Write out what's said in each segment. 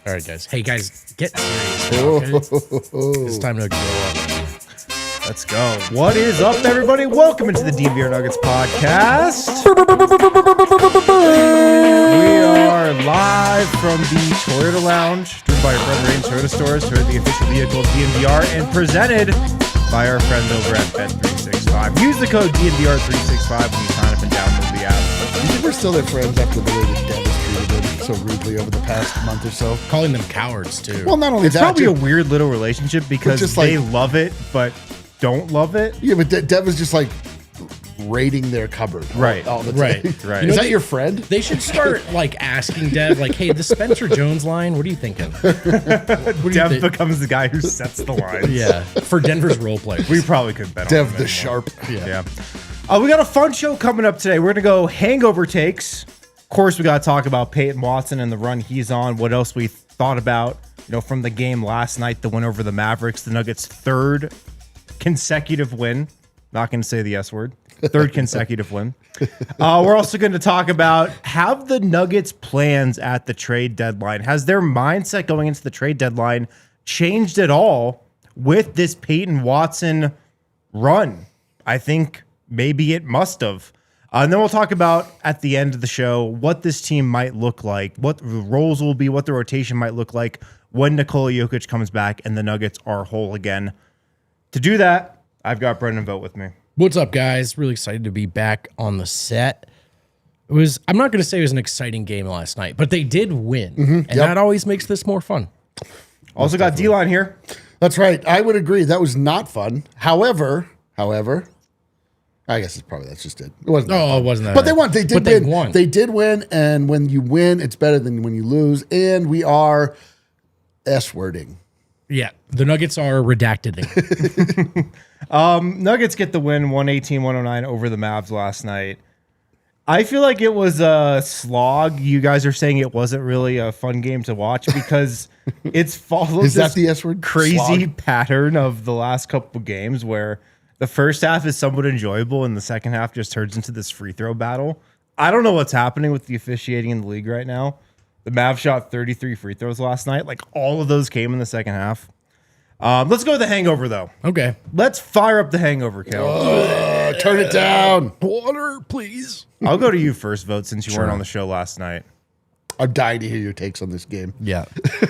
All right, guys. Hey, guys, get serious now, okay? It's time to grow up. Let's go. What is up, everybody? Welcome into the DNVR Nuggets podcast. We are live from the Toyota Lounge, driven by our friend Rain Toyota Stores, the official vehicle of DNVR, and presented by our friends over at Bet365. Use the code DNVR365 when you sign up and download the app. You think we're still their friends after the way that Dev has treated them so rudely over the past month or so? Calling them cowards, too. Well, not only it's that. It's probably a weird little relationship because just they love it, but don't love it. Yeah, but Dev is just like raiding their cupboard all the time. Right. You know, is that your friend? They should start like asking Dev, like, hey, the Spencer Jones line, what are you thinking? Dev becomes the guy who sets the lines. Yeah, for Denver's role players. We probably could bet Dev on the anymore. Sharp. Yeah. We got a fun show coming up today. We're going to go Hangover Takes. Of course, we got to talk about Peyton Watson and the run he's on. What else we thought about, from the game last night, the win over the Mavericks, the Nuggets' third consecutive win. Not going to say the S word. Third consecutive win. We're also going to talk about, have the Nuggets' plans at the trade deadline, has their mindset going into the trade deadline changed at all with this Peyton Watson run? I think maybe it must have. And then we'll talk about, at the end of the show, what this team might look like, what the roles will be, what the rotation might look like when Nikola Jokic comes back and the Nuggets are whole again. To do that, I've got Brendan Vogt with me. What's up, guys? Really excited to be back on the set. I'm not going to say it was an exciting game last night, but they did win. And that always makes this more fun. Also got D-Line here. That's right. I would agree. That was not fun. However, I guess that's just it. It wasn't. It wasn't that. But they won. They did win. They won. They did win. And when you win, it's better than when you lose. And we are S-wording. Yeah, the Nuggets are redacted. Nuggets get the win 118-109 over the Mavs last night. I feel like it was a slog. You guys are saying it wasn't really a fun game to watch because it's followed Is that the S word? Crazy Slog? pattern of the last couple games where the first half is somewhat enjoyable and the second half just turns into this free throw battle. I don't know what's happening with the officiating in the league right now. The Mavs shot 33 free throws last night. Like, all of those came in the second half. Let's go with the Hangover, though. Okay. Let's fire up the Hangover, Kel. Turn it down. Water, please. I'll go to you first, Vogt, since you weren't on the show last night. I'm dying to hear your takes on this game. Yeah.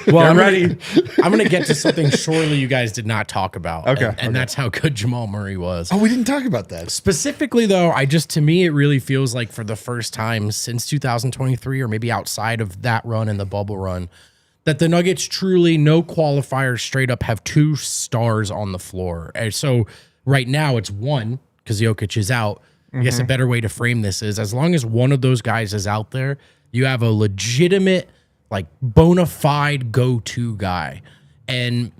Well, I'm ready. I'm going to get to something surely you guys did not talk about. Okay. And that's how good Jamal Murray was. Oh, we didn't talk about that. Specifically, though, to me, it really feels like for the first time since 2023, or maybe outside of that run and the bubble run, that the Nuggets truly, no qualifiers, straight up have two stars on the floor. And so right now it's one because Jokic is out. I guess a better way to frame this is, as long as one of those guys is out there, you have a legitimate, like, bona fide go-to guy. And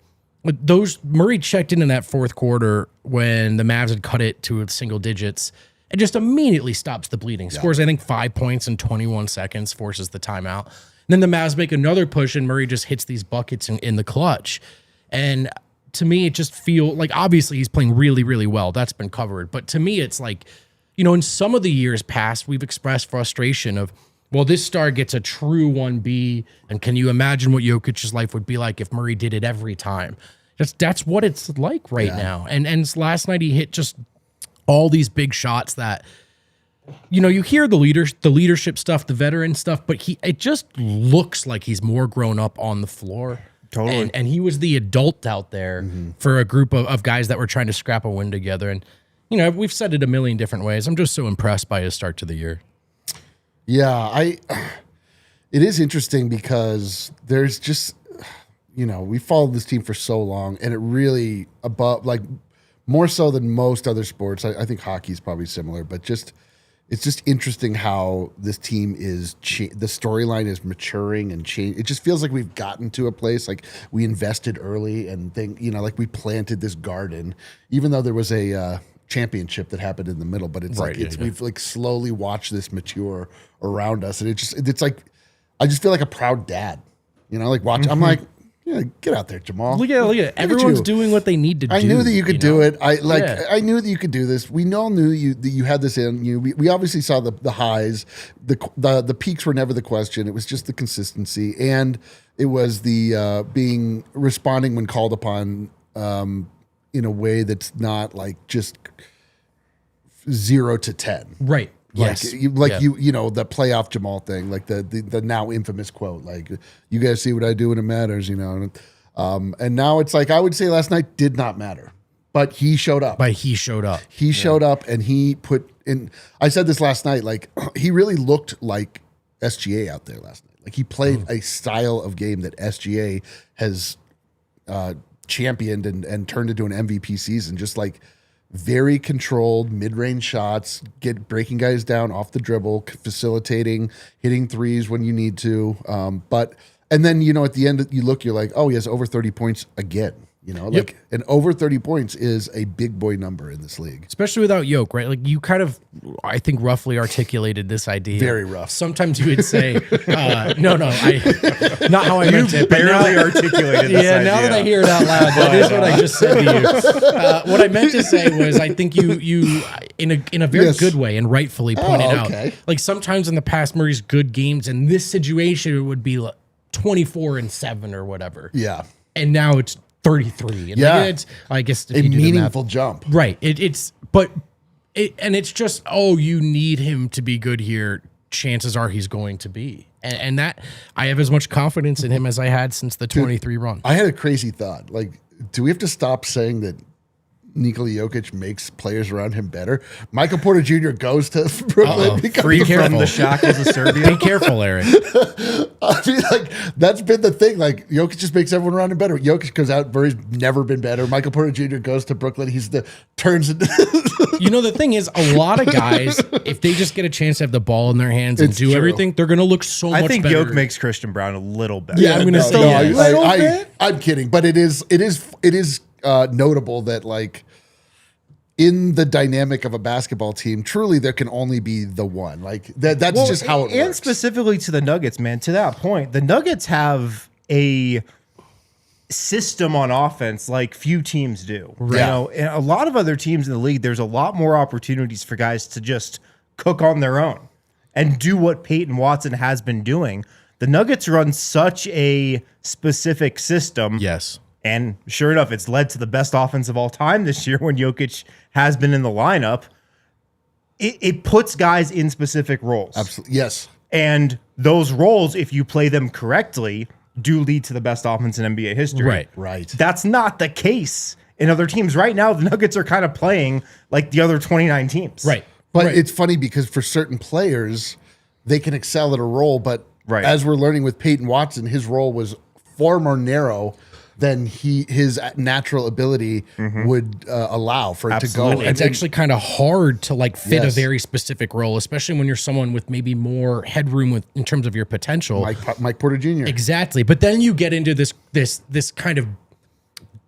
Murray checked in that fourth quarter when the Mavs had cut it to single digits and just immediately stops the bleeding. Scores, I think, 5 points in 21 seconds, forces the timeout. And then the Mavs make another push and Murray just hits these buckets in the clutch. And to me, it just feels like, obviously he's playing really, really well. That's been covered. But to me, it's like, in some of the years past, we've expressed frustration of, well, this star gets a true 1B, and can you imagine what Jokic's life would be like if Murray did it every time? That's what it's like right now. And last night he hit just all these big shots that, you hear the leadership stuff, the veteran stuff, but it just looks like he's more grown up on the floor. Totally. And he was the adult out there for a group of guys that were trying to scrap a win together. And, we've said it a million different ways. I'm just so impressed by his start to the year. Yeah, it is interesting because there's just, we followed this team for so long, and it really more so than most other sports. I think hockey is probably similar, but just it's just interesting how this team is the storyline is maturing and change. It just feels like we've gotten to a place like we invested early and like we planted this garden, even though there was a championship that happened in the middle. But it's we've like slowly watched this mature around us, and it's like I just feel like a proud dad, like watch. I'm like. Yeah, get out there, Jamal. Look at it. Everyone's doing what they need to do. I knew that you could do it. I knew that you could do this. We all knew that you had this in you. We obviously saw the highs. The peaks were never the question. It was just the consistency, and it was the responding when called upon in a way that's not like just 0 to 10. Right. Yes. The playoff Jamal thing, like the now infamous quote, like, you guys see what I do when it matters, and now it's like, I would say last night did not matter, but he showed up. He showed up and he put in, I said this last night, like he really looked like SGA out there last night. Like he played a style of game that SGA has championed and turned into an MVP season, just like very controlled mid-range shots, breaking guys down off the dribble, facilitating, hitting threes when you need to. And then, at the end you're like, oh, he has over 30 points again. And over 30 points is a big boy number in this league. Especially without Yoke, right? Like you kind of, I think, roughly articulated this idea. Very rough. Sometimes you would say, not how I meant it. Barely articulated this idea. Now that I hear it out loud, that is what I just said to you. What I meant to say was, I think you in a very good way and rightfully pointed out, like sometimes in the past, Murray's good games in this situation, it would be like 24-7 or whatever. Yeah. And now it's 33. And it's, I guess, if a you do meaningful jump. Right. It's just, you need him to be good here. Chances are he's going to be. And that, I have as much confidence in him as I had since the 23 run. I had a crazy thought. Like, do we have to stop saying that Nikola Jokic makes players around him better? Michael Porter Jr. goes to Brooklyn. Free from the shackles of Serbia. Be careful, Eric. I mean, like, that's been the thing. Like, Jokic just makes everyone around him better. Jokic goes out, Murray's never been better. Michael Porter Jr. goes to Brooklyn. Turns into... The thing is, a lot of guys, if they just get a chance to have the ball in their hands and do everything, they're going to look so much better. I think Jokic makes Christian Brown a little better. Yeah, I'm going to say I'm kidding, but it is notable that, like, in the dynamic of a basketball team, truly there can only be the one. Like that's just how it works. And specifically to the Nuggets, man, to that point, the Nuggets have a system on offense like few teams do. Right. And a lot of other teams in the league, there's a lot more opportunities for guys to just cook on their own and do what Peyton Watson has been doing. The Nuggets run such a specific system. Yes. And sure enough, it's led to the best offense of all time this year when Jokic has been in the lineup. It puts guys in specific roles. Absolutely. Yes. And those roles, if you play them correctly, do lead to the best offense in NBA history. Right. That's not the case in other teams. Right now, the Nuggets are kind of playing like the other 29 teams. Right. But it's funny because for certain players, they can excel at a role. But as we're learning with Peyton Watson, his role was far more narrow than his natural ability would allow for it to go. It's actually kind of hard to like fit a very specific role, especially when you're someone with maybe more headroom in terms of your potential. Mike Porter Jr. Exactly. But then you get into this kind of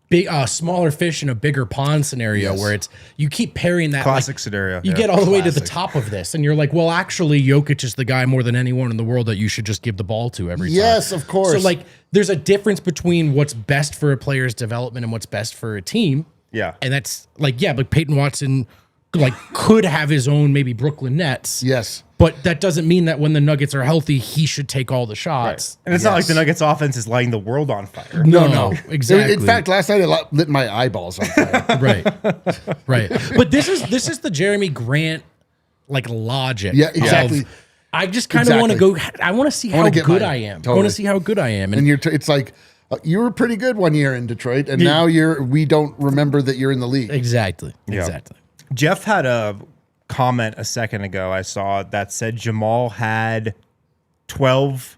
big smaller fish in a bigger pond scenario where you keep pairing that classic scenario. You get all the way to the top of this and you're like, well, actually Jokic is the guy more than anyone in the world that you should just give the ball to every time. Yes, of course. So like there's a difference between what's best for a player's development and what's best for a team. Yeah. And that's like, but Peyton Watson could have his own maybe Brooklyn Nets. Yes. But that doesn't mean that when the Nuggets are healthy, he should take all the shots. Right. And it's not like the Nuggets offense is lighting the world on fire. No, exactly. In fact, last night it lit my eyeballs on fire. Right. But this is the Jeremy Grant logic. Yeah, exactly. I just kind of want to go. I want to see how good I am. Totally. I want to see how good I am. And it's like you were pretty good one year in Detroit, and now we don't remember that you're in the league. Exactly. Yeah. Exactly. Jeff had a comment a second ago I saw that said Jamal had 12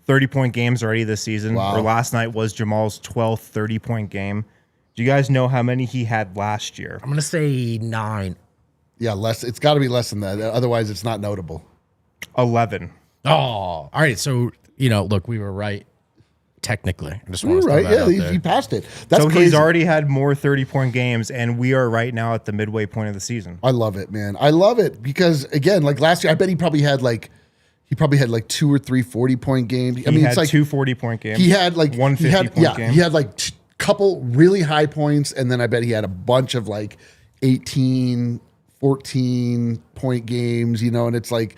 30-point games already this season. Wow. Or last night was Jamal's 12th 30-point game. Do you guys know how many he had last year? I'm going to say 9. Yeah, less. It's got to be less than that. Otherwise, it's not notable. 11. Oh, all right. So, look, we were right. Technically, I just You're want to right. throw that Yeah, out there. he passed it. That's So crazy. he's already had more 30-point games, and we are right now at the midway point of the season. I love it, man. I love it because again, like last year, I bet he probably had like 2 or 3 40-point games. I mean, had it's like 2 40-point games. he had like one 50-point game. He had like couple really high points, and then I bet he had a bunch of like 18, 14-point games. And it's like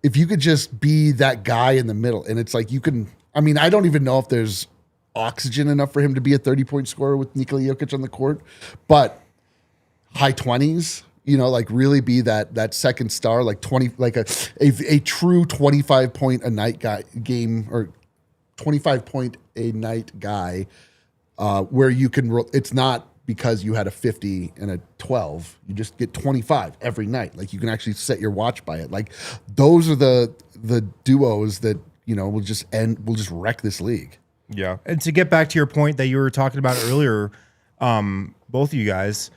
if you could just be that guy in the middle, and it's like you can. I mean, I don't even know if there's oxygen enough for him to be a 30-point scorer with Nikola Jokic on the court, but high 20s, like really be that second star, like 20, like a true 25-point a night game or 25-point a night guy, where you can. It's not because you had a 50 and a 12. You just get 25 every night. Like you can actually set your watch by it. Like those are the duos that. Will just wreck this league. Yeah. And to get back to your point that you were talking about earlier, both of you guys,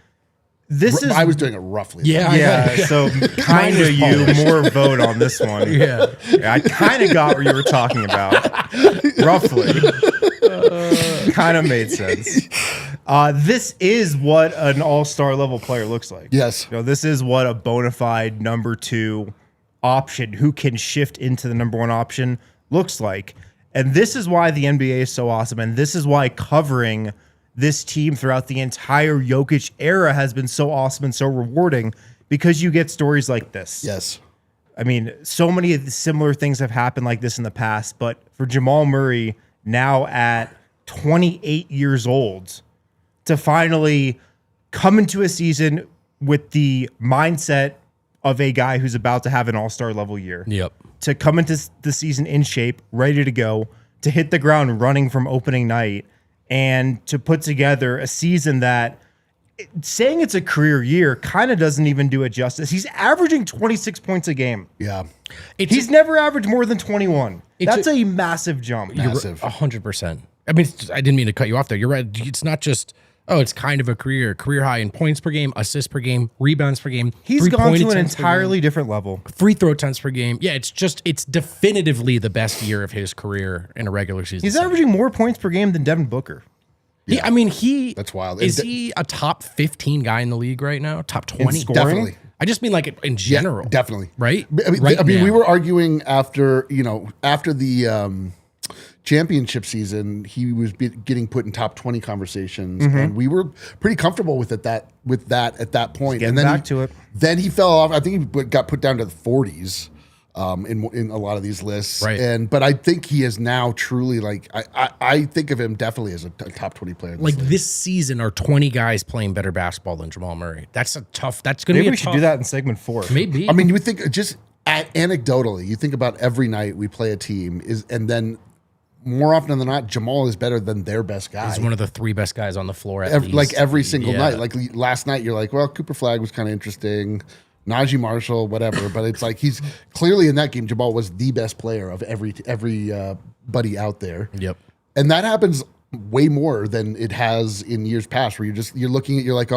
I was doing it roughly. Yeah. So kind of you more vote on this one. Yeah. I kind of got what you were talking about. Roughly. Kind of made sense. This is what an all-star level player looks like. Yes. This is what a bona fide number 2 option who can shift into the number 1 option looks like. And this is why the NBA is so awesome. And this is why covering this team throughout the entire Jokic era has been so awesome and so rewarding, because you get stories like this. Yes. I mean, so many of the similar things have happened like this in the past, but for Jamal Murray now at 28 years old to finally come into a season with the mindset of a guy who's about to have an all-star level year. Yep. To come into the season in shape, ready to go, to hit the ground running from opening night, and to put together a season that, saying it's a career year kind of doesn't even do it justice. He's averaging 26 points a game. Yeah. He's never averaged more than 21. That's a massive jump. Massive. 100%. I mean, I didn't mean to cut you off there. You're right. It's not just, it's kind of a career high in points per game, assists per game, rebounds per game. He's gone to an attempts per game, entirely different level. free throw attempts per game. Yeah, it's definitively the best year of his career in a regular season. He's averaging more points per game than Devin Booker. I mean, That's wild. Is he a top 15 guy in the league right now? Top 20? scoring? Definitely. I just mean like in general. Yeah, definitely. Right? I mean, now. we were arguing after the championship season, he was getting put in top 20 conversations, and we were pretty comfortable with that at that point. Getting And then back to it. Then he fell off. I think he got put down to the 40s in a lot of these lists. Right. But I think he is now truly like I think of him definitely as a top 20 player. In like league. this season are 20 guys playing better basketball than Jamal Murray. That's going to Maybe be we should do that in segment 4. Maybe. I mean, you would think anecdotally, you think about every night we play a team and then more often than not, Jamal is better than their best guy. He's one of the 3 best guys on the floor at least. Like every single Yeah. night. Like last night, you're like, well, Cooper Flag was kind of interesting. Najee Marshall, whatever. But it's like he's clearly in that game, Jamal was the best player of every buddy out there. Yep. And that happens way more than it has in years past, where you're looking at, you're like,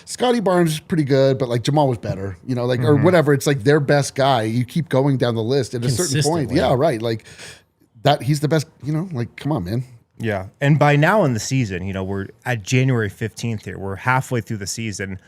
Scotty Barnes is pretty good, but like Jamal was better, or whatever. It's like their best guy. You keep going down the list at a certain point. Consistently. Yeah, right. Like that, he's the best, like, come on, man. Yeah. And by now in the season, we're at January 15th here. We're halfway through the season.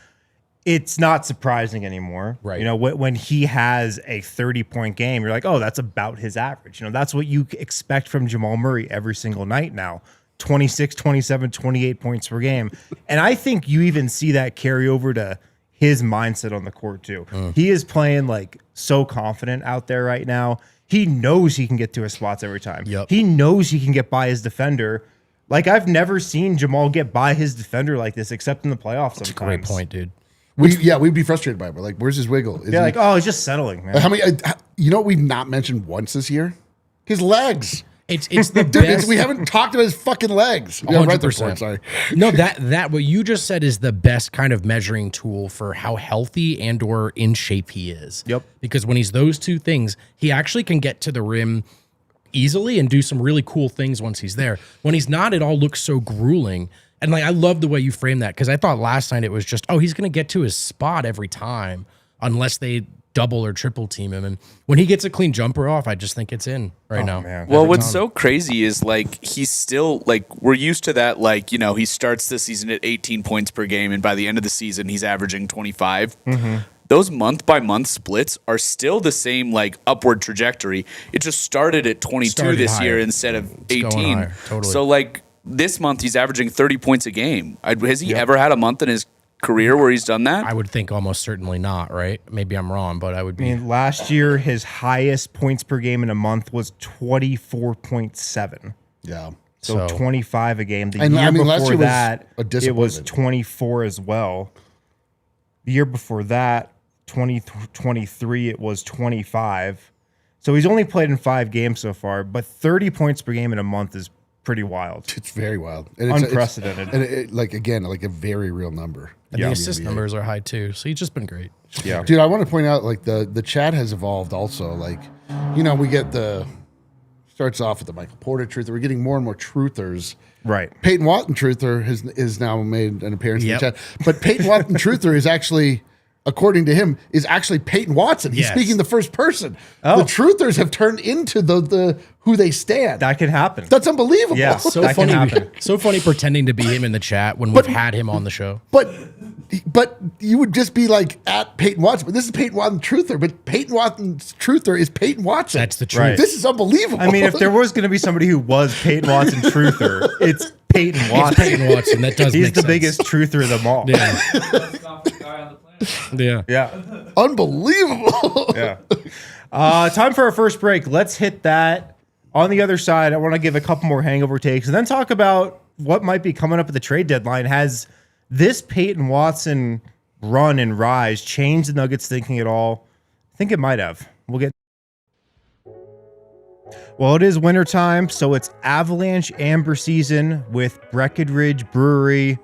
It's not surprising anymore. Right. When he has a 30-point game, you're like, oh, that's about his average. That's what you expect from Jamal Murray every single night now. 26, 27, 28 points per game. And I think you even see that carry over to his mindset on the court too. He is playing like so confident out there right now. He knows he can get to his spots every time. Yep. He knows he can get by his defender. Like, I've never seen Jamal get by his defender like this, except in the playoffs sometimes. Great point, dude. We'd be frustrated by it. We're like, where's his wiggle? Yeah, like, oh, he's just settling, man. How many? What we've not mentioned once this year? His legs. It's the Dude, best. we haven't talked about his fucking legs. Yeah, right there, 100%. Ford, sorry. No, that what you just said is the best kind of measuring tool for how healthy and or in shape he is. Yep. Because when he's those two things, he actually can get to the rim easily and do some really cool things once he's there. When he's not, it all looks so grueling. And like I love the way you frame that because I thought last night it was just, oh, he's going to get to his spot every time unless they double or triple team him. And when he gets a clean jumper off, I just think it's in right now. Man. Well, what's so crazy is like he's still like we're used to that. Like, you know, he starts the season at 18 points per game, and by the end of the season, he's averaging 25. Those month by month splits are still the same, like upward trajectory. It just started at 22 this year instead of 18. Totally. So like this month, he's averaging 30 points a game. Has he ever had a month in his career where he's done that? I would think almost certainly not, right? Maybe I'm wrong, but I would be. I mean, last year, his highest points per game in a month was 24.7. Yeah. So 25 a game. The And, year I mean, last before year was that, a it was disappointment. 24 as well. The year before that, 2023, it was 25. So he's only played in 5 games so far, but 30 points per game in a month is pretty wild. It's very wild. And it's Unprecedented. and like, again, like a very real number. And the assist numbers are high too. So he's just been great. Yeah. Dude, I want to point out, like, the chat has evolved also. Like, you know, we get starts off with the Michael Porter truther. We're getting more and more truthers. Right. Peyton Watson truther is now made an appearance in Yep. the chat. But Peyton Watson truther is actually, according to him, is actually Peyton Watson. He's Yes. speaking the first person. Oh. The truthers have turned into the who they stand. That can happen. That's unbelievable. Yeah. So That can funny. happen. So funny pretending to be him in the chat when we've had him on the show. But you would just be like at Peyton Watson. But this is Peyton Watson truther. But Peyton Watson's truther is Peyton Watson. That's the truth. Right. This is unbelievable. I mean, if there was going to be somebody who was Peyton Watson truther, it's Peyton Watson. Peyton Watson. That does He's make the sense. biggest truther of them all. Yeah. guy on the planet. Yeah. Yeah. unbelievable. Yeah. Time for our first break. Let's hit that. On the other side, I want to give a couple more hangover takes and then talk about what might be coming up at the trade deadline. Has this Peyton Watson run and rise changed the Nuggets thinking at all? I think it might have. We'll get. Well, it is wintertime, so it's Avalanche Amber season with Breckenridge Brewery.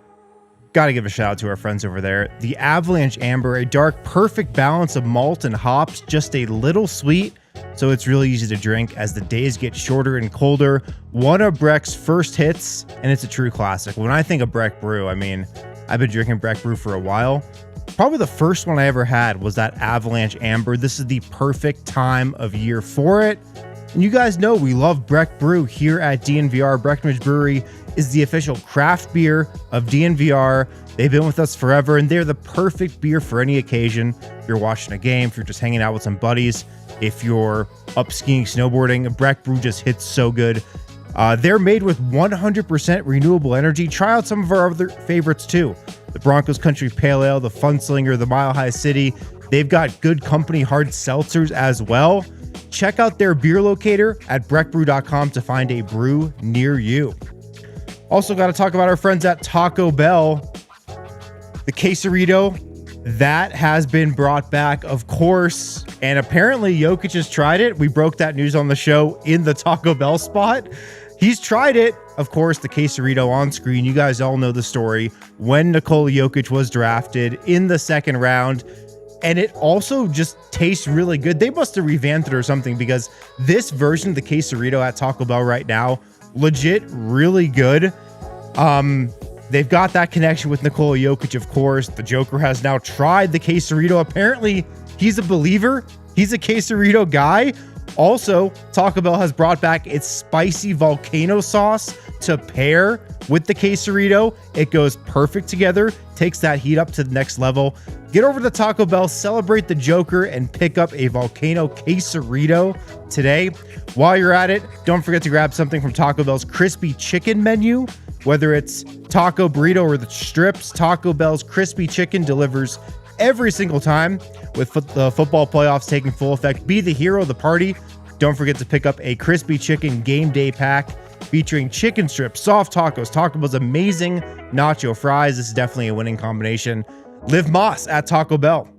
Got to give a shout out to our friends over there. The Avalanche Amber, a dark, perfect balance of malt and hops, just a little sweet, so it's really easy to drink as the days get shorter and colder. One of Breck's first hits, and it's a true classic. When I think of Breck Brew, I mean, I've been drinking Breck Brew for a while. Probably the first one I ever had was that Avalanche Amber. This is the perfect time of year for it. And you guys know we love Breck Brew here at DNVR. Breckenridge Brewery is the official craft beer of DNVR. They've been with us forever, and they're the perfect beer for any occasion. If you're watching a game, if you're just hanging out with some buddies, if you're up skiing, snowboarding, Breck Brew just hits so good. They're made with 100% renewable energy. Try out some of our other favorites too. The Broncos Country Pale Ale, the Funslinger, the Mile High City. They've got Good Company hard seltzers as well. Check out their beer locator at breckbrew.com to find a brew near you. Also got to talk about our friends at Taco Bell. The quesarito, that has been brought back, of course. And apparently Jokic has tried it. We broke that news on the show in the Taco Bell spot. He's tried it. Of course, the quesarito on screen. You guys all know the story. When Nikola Jokic was drafted in the second round. And it also just tastes really good. They must have revamped it or something because this version of the quesarito at Taco Bell right now, legit really good. They've got that connection with Nikola Jokic, of course. The Joker has now tried the quesarito. Apparently, he's a believer. He's a quesarito guy. Also, Taco Bell has brought back its spicy volcano sauce to pair with the quesarito. It goes perfect together, takes that heat up to the next level. Get over to Taco Bell, celebrate the Joker, and pick up a volcano quesarito today. While you're at it, don't forget to grab something from Taco Bell's crispy chicken menu. Whether it's taco burrito or the strips, Taco Bell's crispy chicken delivers every single time. With the football playoffs taking full effect, be the hero of the party. Don't forget to pick up a crispy chicken game day pack featuring chicken strips, soft tacos, Taco Bell's amazing nacho fries. This is definitely a winning combination. Live Moss at Taco Bell.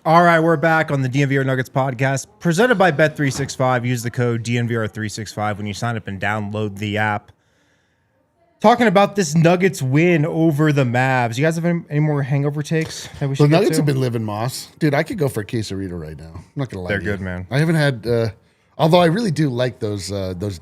All right, we're back on the DNVR Nuggets podcast, presented by Bet365. Use the code DNVR365 when you sign up and download the app. Talking about this Nuggets win over the Mavs. You guys have any more hangover takes that we should The get Nuggets to? have been living Moss. Dude, I could go for a quesarito right now. I'm not going to lie They're to you. good, man. I haven't had... Although I really do like those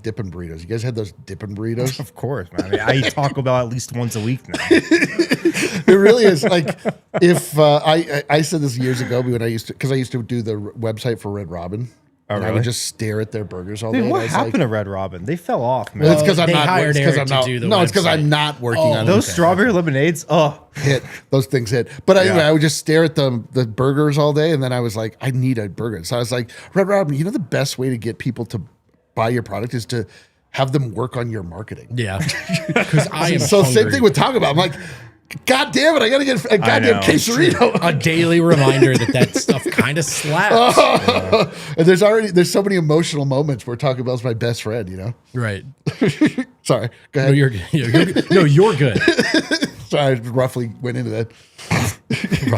dipping burritos. You guys had those dipping burritos? Of course, man. I mean, I eat Taco Bell at least once a week now. It really is. Like if I said this years ago when I used to do the website for Red Robin. And I would just stare at their burgers all day. Dude, what and happened to Red Robin? They fell off, man. Well, it's because I'm they not. hired It's because Eric I'm not. to do the No, it's because website. I'm not working on Those it. strawberry lemonades, Hit those things hit. But anyway, Yeah. I would just stare at the burgers all day, and then I was like, I need a burger. So I was like, Red Robin, you know the best way to get people to buy your product is to have them work on your marketing. Yeah, because I am So same hungry. thing with Taco Bell. I'm like, God damn it, I gotta get a goddamn know. quesarito. a daily reminder that stuff kind of slaps. And there's so many emotional moments where Taco Bell's my best friend. You know. Right. Sorry, go No, ahead. you're good. No, you're good. Sorry, I roughly went into that.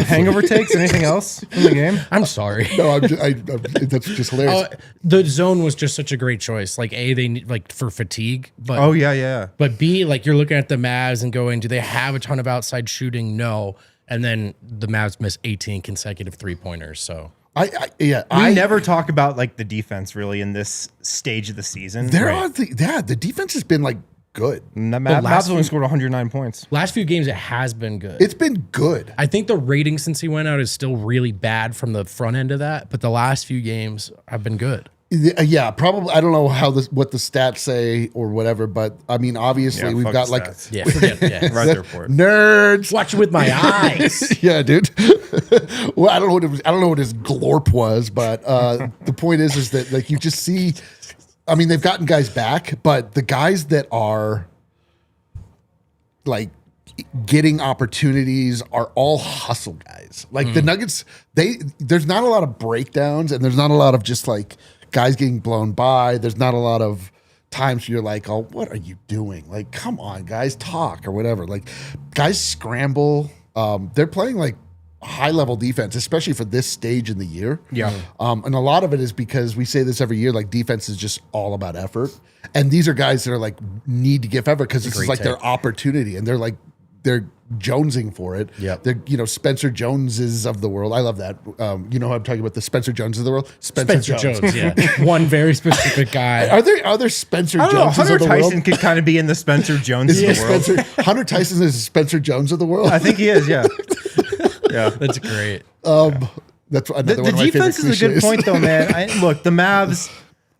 Hangover takes. Anything else from the game? I'm sorry. No, that's just hilarious. The zone was just such a great choice. Like they need like for fatigue, but Oh yeah. But B, like you're looking at the Mavs and going, do they have a ton of outside shooting? No. And then the Mavs miss 18 consecutive 3-pointers. So We never talk about like the defense really in this stage of the season. the defense has been like good. And the last Mavs only few- scored 109 points. last few games, it has been good. It's been good. I think the rating since he went out is still really bad from the front end of that, but the last few games have been good. Yeah, probably. I don't know what the stats say or whatever, but I mean, obviously Yeah, we've fuck got the like stats. Yeah, forget it. Yeah. Write the report. nerds. Watch it with my eyes. Yeah, dude. Well, I don't know what it was. I don't know what his glorp was, but the point is that like you just see. I mean, they've gotten guys back, but the guys that are like getting opportunities are all hustle guys. Like the Nuggets, there's not a lot of breakdowns, and there's not a lot of just like guys getting blown by. There's not a lot of times where you're like, oh, what are you doing? Like, come on, guys, talk or whatever. Like, guys scramble. They're playing like high level defense, especially for this stage in the year. Yeah. And a lot of it is because we say this every year, like defense is just all about effort. And these are guys that are like need to give effort because this is Great like take. their opportunity, and they're jonesing for it. Yep. They're, Spencer Joneses of the world. I love that. You know who I'm talking about, the Spencer Jones of the world? Spencer Jones, yeah. One very specific guy. Are there Spencer I don't know. Joneses Hunter of the Tyson world? could kind of be in the Spencer Jones Is of he the world. Hunter Tyson is Spencer Jones of the world? I think he is. Yeah. Yeah. That's great. That's another The one of my defense favorite is a good cliches. point, though, man. Look, the Mavs,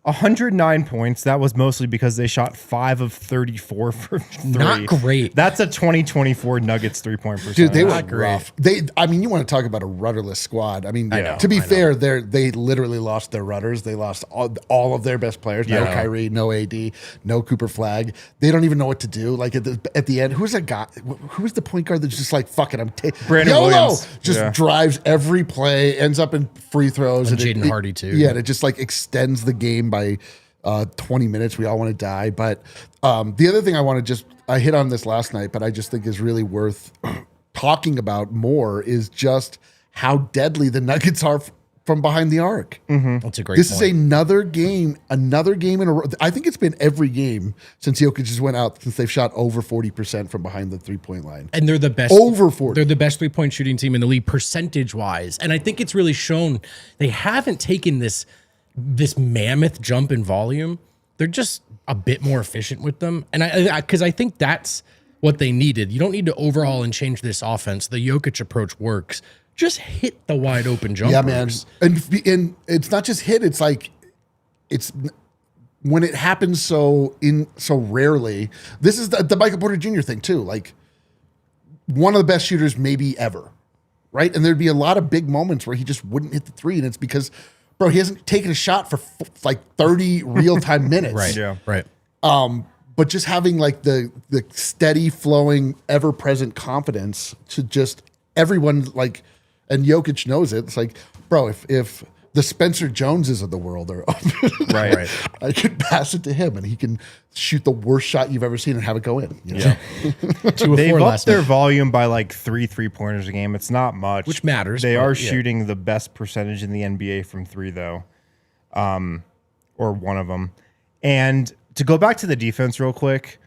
109 points. That was mostly because they shot 5 of 34 for 3. Not great. That's a 2024 Nuggets 3-point percentage. Dude, they were Not great. rough. I mean, you want to talk about a rudderless squad. I mean, know, to be fair, they literally lost their rudders. They lost all of their best players. No Yeah. Kyrie, no AD, no Cooper Flag. They don't even know what to do. Like at the end, who's that guy? Who's the point guard that's just like, fuck it, I'm taking Brandon YOLO! Williams. Just Yeah. drives every play, ends up in free throws. And it- Jaden Hardy, too. Yeah, and it just like extends the game by 20 minutes. We all want to die. But the other thing I hit on this last night, but I just think is really worth talking about more is just how deadly the Nuggets are from behind the arc. That's a great This point. is another game in a row. I think it's been every game since Jokic just went out since they've shot over 40% from behind the 3-point line. And they're the best. Over 40. They're the best 3-point shooting team in the league percentage-wise. And I think it's really shown they haven't taken this mammoth jump in volume. They're just a bit more efficient with them. And because I think that's what they needed. You don't need to overhaul and change this offense. The Jokic approach works. Just hit the wide open jumpers. Yeah, man. And it's not just hit. It's like it's when it happens so rarely. This is the Michael Porter Jr. thing too. Like one of the best shooters maybe ever, right? And there'd be a lot of big moments where he just wouldn't hit the three, and it's because, bro, he hasn't taken a shot for like 30 real time minutes. Right. Yeah. Right. But just having like the steady flowing, ever present confidence to just everyone like, and Jokic knows it. It's like, bro, if the Spencer Joneses of the world are up, Right. I could pass it to him and he can shoot the worst shot you've ever seen and have it go in. You know? Yeah. 2 of They've 4 upped last their night. volume by like 3-pointers a game. It's not much. Which matters, They but are yeah. shooting the best percentage in the NBA from 3, though. Or one of them. And to go back to the defense real quick,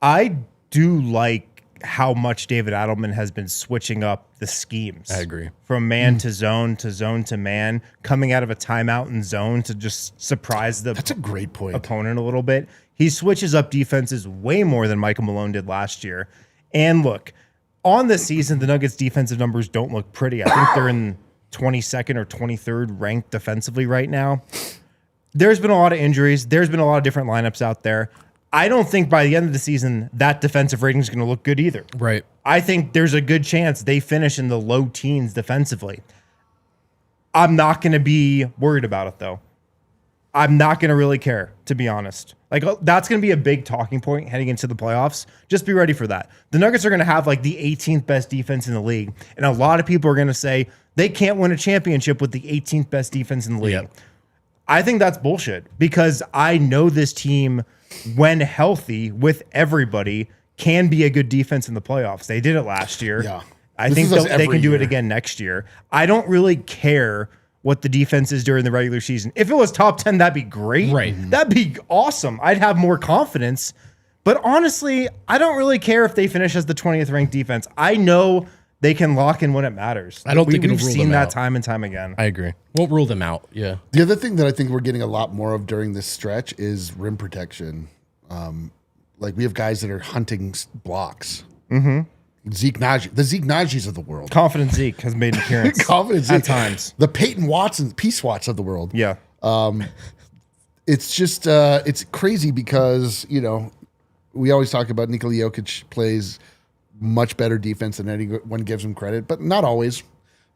I do like how much David Adelman has been switching up the schemes. I agree. From man to zone to man, coming out of a timeout in zone to just surprise the That's a great point. opponent a little bit. He switches up defenses way more than Michael Malone did last year. And look, on the season, the Nuggets defensive numbers don't look pretty. I think they're in 22nd or 23rd ranked defensively right now. There's been a lot of injuries. There's been a lot of different lineups out there. I don't think by the end of the season that defensive rating is going to look good either. Right. I think there's a good chance they finish in the low teens defensively. I'm not going to be worried about it, though. I'm not going to really care, to be honest. Like, that's going to be a big talking point heading into the playoffs. Just be ready for that. The Nuggets are going to have like the 18th best defense in the league. And a lot of people are going to say they can't win a championship with the 18th best defense in the league. Yep. I think that's bullshit because I know this team, when healthy with everybody, can be a good defense in the playoffs. They did it last year. Yeah. I This think is us they every can do it year. again next year. I don't really care what the defense is during the regular season. If it was top 10, that'd be great. Right. That'd be awesome. I'd have more confidence. But honestly, I don't really care if they finish as the 20th ranked defense. I know they can lock in when it matters. I don't think it'll we've rule seen them that out. time and time again. I agree. Won't rule them out. Yeah. The other thing that I think we're getting a lot more of during this stretch is rim protection. Like we have guys that are hunting blocks. Mm-hmm. Zeke Naji, the Zeke Najis of the world. Confident Zeke has made an appearance Confidence at times. The Peyton Watson, Peace Watts of the world. Yeah. It's just it's crazy because we always talk about Nikola Jokic plays much better defense than anyone gives him credit, but not always.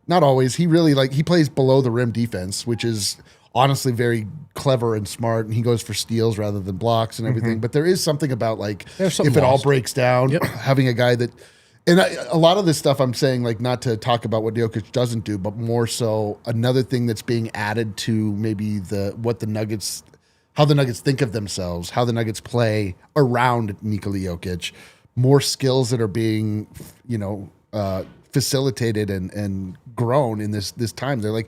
Not always. He really he plays below the rim defense, which is honestly very clever and smart, and he goes for steals rather than blocks and everything. But there is something about There's if something it all lost. breaks down, having a guy that. And a lot of this stuff I'm saying, not to talk about what Jokic doesn't do, but more so another thing that's being added to maybe how the Nuggets think of themselves, how the Nuggets play around Nikola Jokic, more skills that are being, facilitated and grown in this time. They're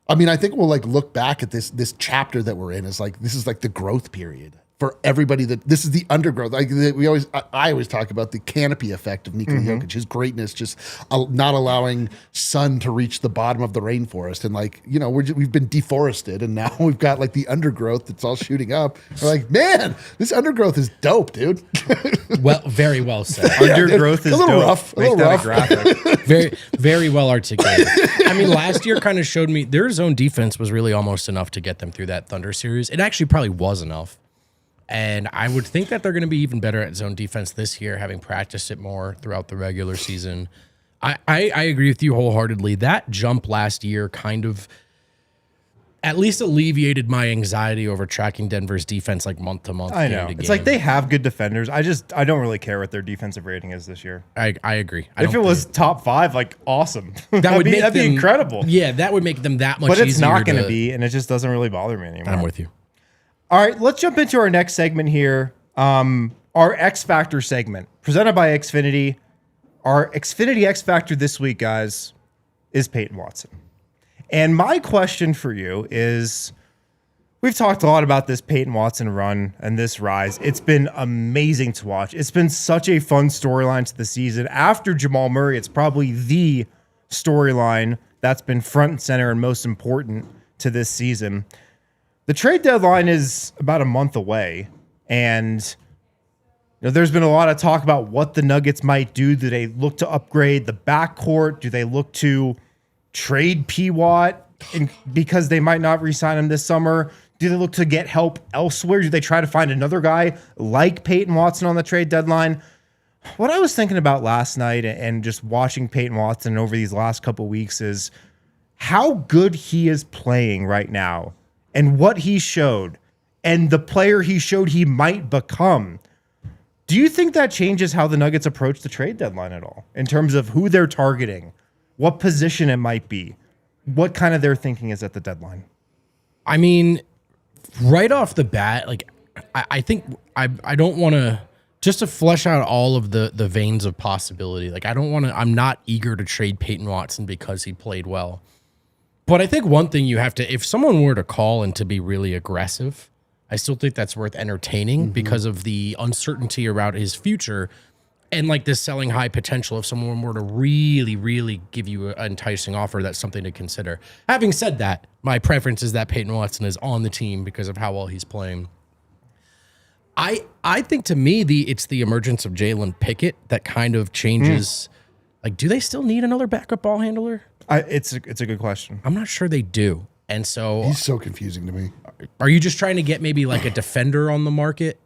I think we'll look back at this chapter that we're in as this is the growth period. For everybody this is the undergrowth. I always talk about the canopy effect of Nikola Jokic, his greatness, just not allowing sun to reach the bottom of the rainforest. And we've been deforested and now we've got the undergrowth that's all shooting up. We're man, this undergrowth is dope, dude. Well, very well said. Undergrowth is a little dope. rough, a Make little that rough. a graphic. Very, very well articulated. I mean, last year kind of showed me their zone defense was really almost enough to get them through that Thunder series. It actually probably was enough. And I would think that they're going to be even better at zone defense this year, having practiced it more throughout the regular season. I agree with you wholeheartedly. That jump last year kind of at least alleviated my anxiety over tracking Denver's defense month to month. I game know. to It's game. they have good defenders. I don't really care what their defensive rating is this year. I agree. If it was top 5, awesome. that'd be them incredible. Yeah, that would make them that much But easier. it's not going to be, and it just doesn't really bother me anymore. I'm with you. All right, let's jump into our next segment here. Our X Factor segment, presented by Xfinity. Our Xfinity X Factor this week, guys, is Peyton Watson. And my question for you is, we've talked a lot about this Peyton Watson run and this rise. It's been amazing to watch. It's been such a fun storyline to the season. After Jamal Murray, it's probably the storyline that's been front and center and most important to this season. The trade deadline is about a month away, and there's been a lot of talk about what the Nuggets might do. Do they look to upgrade the backcourt? Do they look to trade P. Watt because they might not re-sign him this summer? Do they look to get help elsewhere? Do they try to find another guy like Peyton Watson on the trade deadline? What I was thinking about last night and just watching Peyton Watson over these last couple of weeks is how good he is playing right now. And what he showed, and the player he showed he might become. Do you think that changes how the Nuggets approach the trade deadline at all? In terms of who they're targeting, what position it might be, what kind of their thinking is at the deadline? I mean, right off the bat, I think I don't want to, just to flesh out all of the veins of possibility. I'm not eager to trade Peyton Watson because he played well. But I think one thing you have to, if someone were to call and to be really aggressive, I still think that's worth entertaining because of the uncertainty around his future. and like this selling high potential if someone were to really, really give you an enticing offer, that's something to consider. Having said that, my preference is that Peyton Watson is on the team because of how well he's playing. I think to me it's the emergence of Jalen Pickett that kind of changes. Like, do they still need another backup ball handler? It's a good question. I'm not sure they do. And so He's so confusing to me. are you just trying to get maybe like a defender on the market?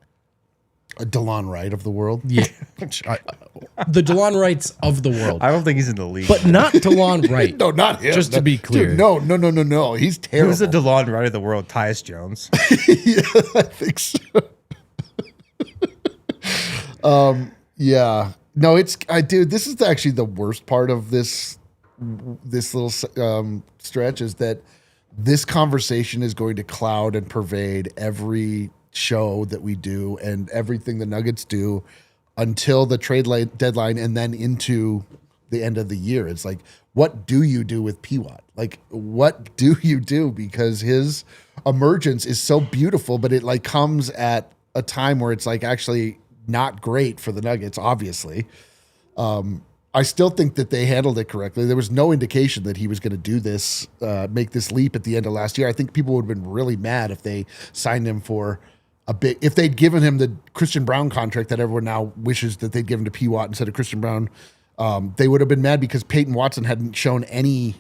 A DeLon Wright of the world. Yeah. The DeLon Wrights of the world. I don't think he's in the league. But not DeLon Wright. No, not him. Just to be clear. Dude, no. He's terrible. Who's the DeLon Wright of the world? Tyus Jones. Yeah, I think so. Yeah. No, dude, this is actually the worst part of this little stretch is that this conversation is going to cloud and pervade every show that we do and everything the Nuggets do until the trade deadline and then into the end of the year. It's like, what do you do with P-Watt? Like, what do you do? Because his emergence is so beautiful, but it like comes at a time where it's like actually not great for the Nuggets, obviously. I still think that they handled it correctly. There was no indication that he was going to do this, make this leap at the end of last year. I think people would have been really mad if they signed him for if they'd given him the Christian Brown contract that everyone now wishes that they'd given to P-Watt instead of Christian Brown. They would have been mad because Peyton Watson hadn't shown any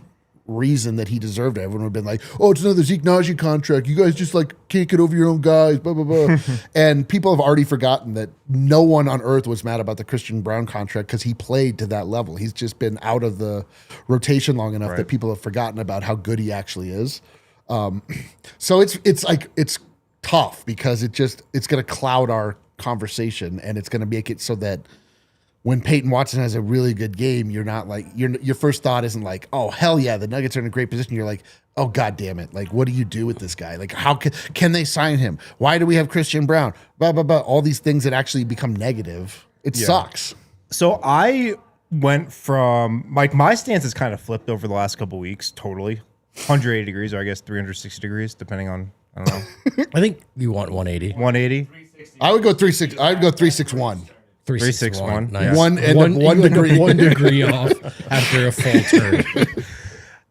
reason that he deserved it. Everyone would have been like, oh, it's another Zeke Naji contract. You guys just like can't get over your own guys, blah, blah, blah. And people have already forgotten that no one on earth was mad about the Christian Brown contract because he played to that level. He's just been out of the rotation long enough that people have forgotten about how good he actually is. So it's tough because it's going to cloud our conversation and it's going to make it so that when Peyton Watson has a really good game, you're not like your first thought isn't like, oh hell yeah, the Nuggets are in a great position. You're like, oh god damn it, like what do you do with this guy? Like how can they sign him? Why do we have Christian Brown? Blah blah blah. All these things that actually become negative. It sucks. So I went from like my stance has kind of flipped over the last couple of weeks. Totally, 180 degrees, or I guess 360 degrees, depending on I don't know. I think you want 180. 180. I would go 3-6. I'd go 3-6-1. 361. 361. Nice. One degree. 1 degree off after a full turn.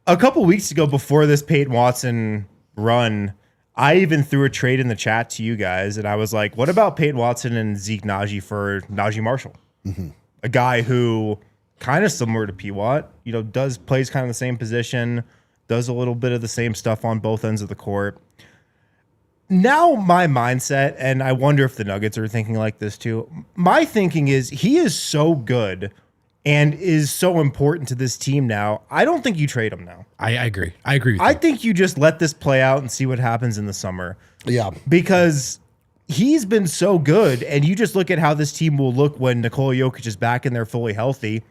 A couple weeks ago, before this Peyton Watson run, I even threw a trade in the chat to you guys, and I was like, what about Peyton Watson and Zeke Naji for Najee Marshall? Mm-hmm. A guy who kind of similar to P-Watt, plays kind of the same position, does a little bit of the same stuff on both ends of the court. Now my mindset, and I wonder if the Nuggets are thinking like this too, my thinking is he is so good and is so important to this team now. I don't think you trade him now. I agree. I agree with you. I think you just let this play out and see what happens in the summer. Yeah. Because he's been so good, and you just look at how this team will look when Nikola Jokic is back and they're fully healthy.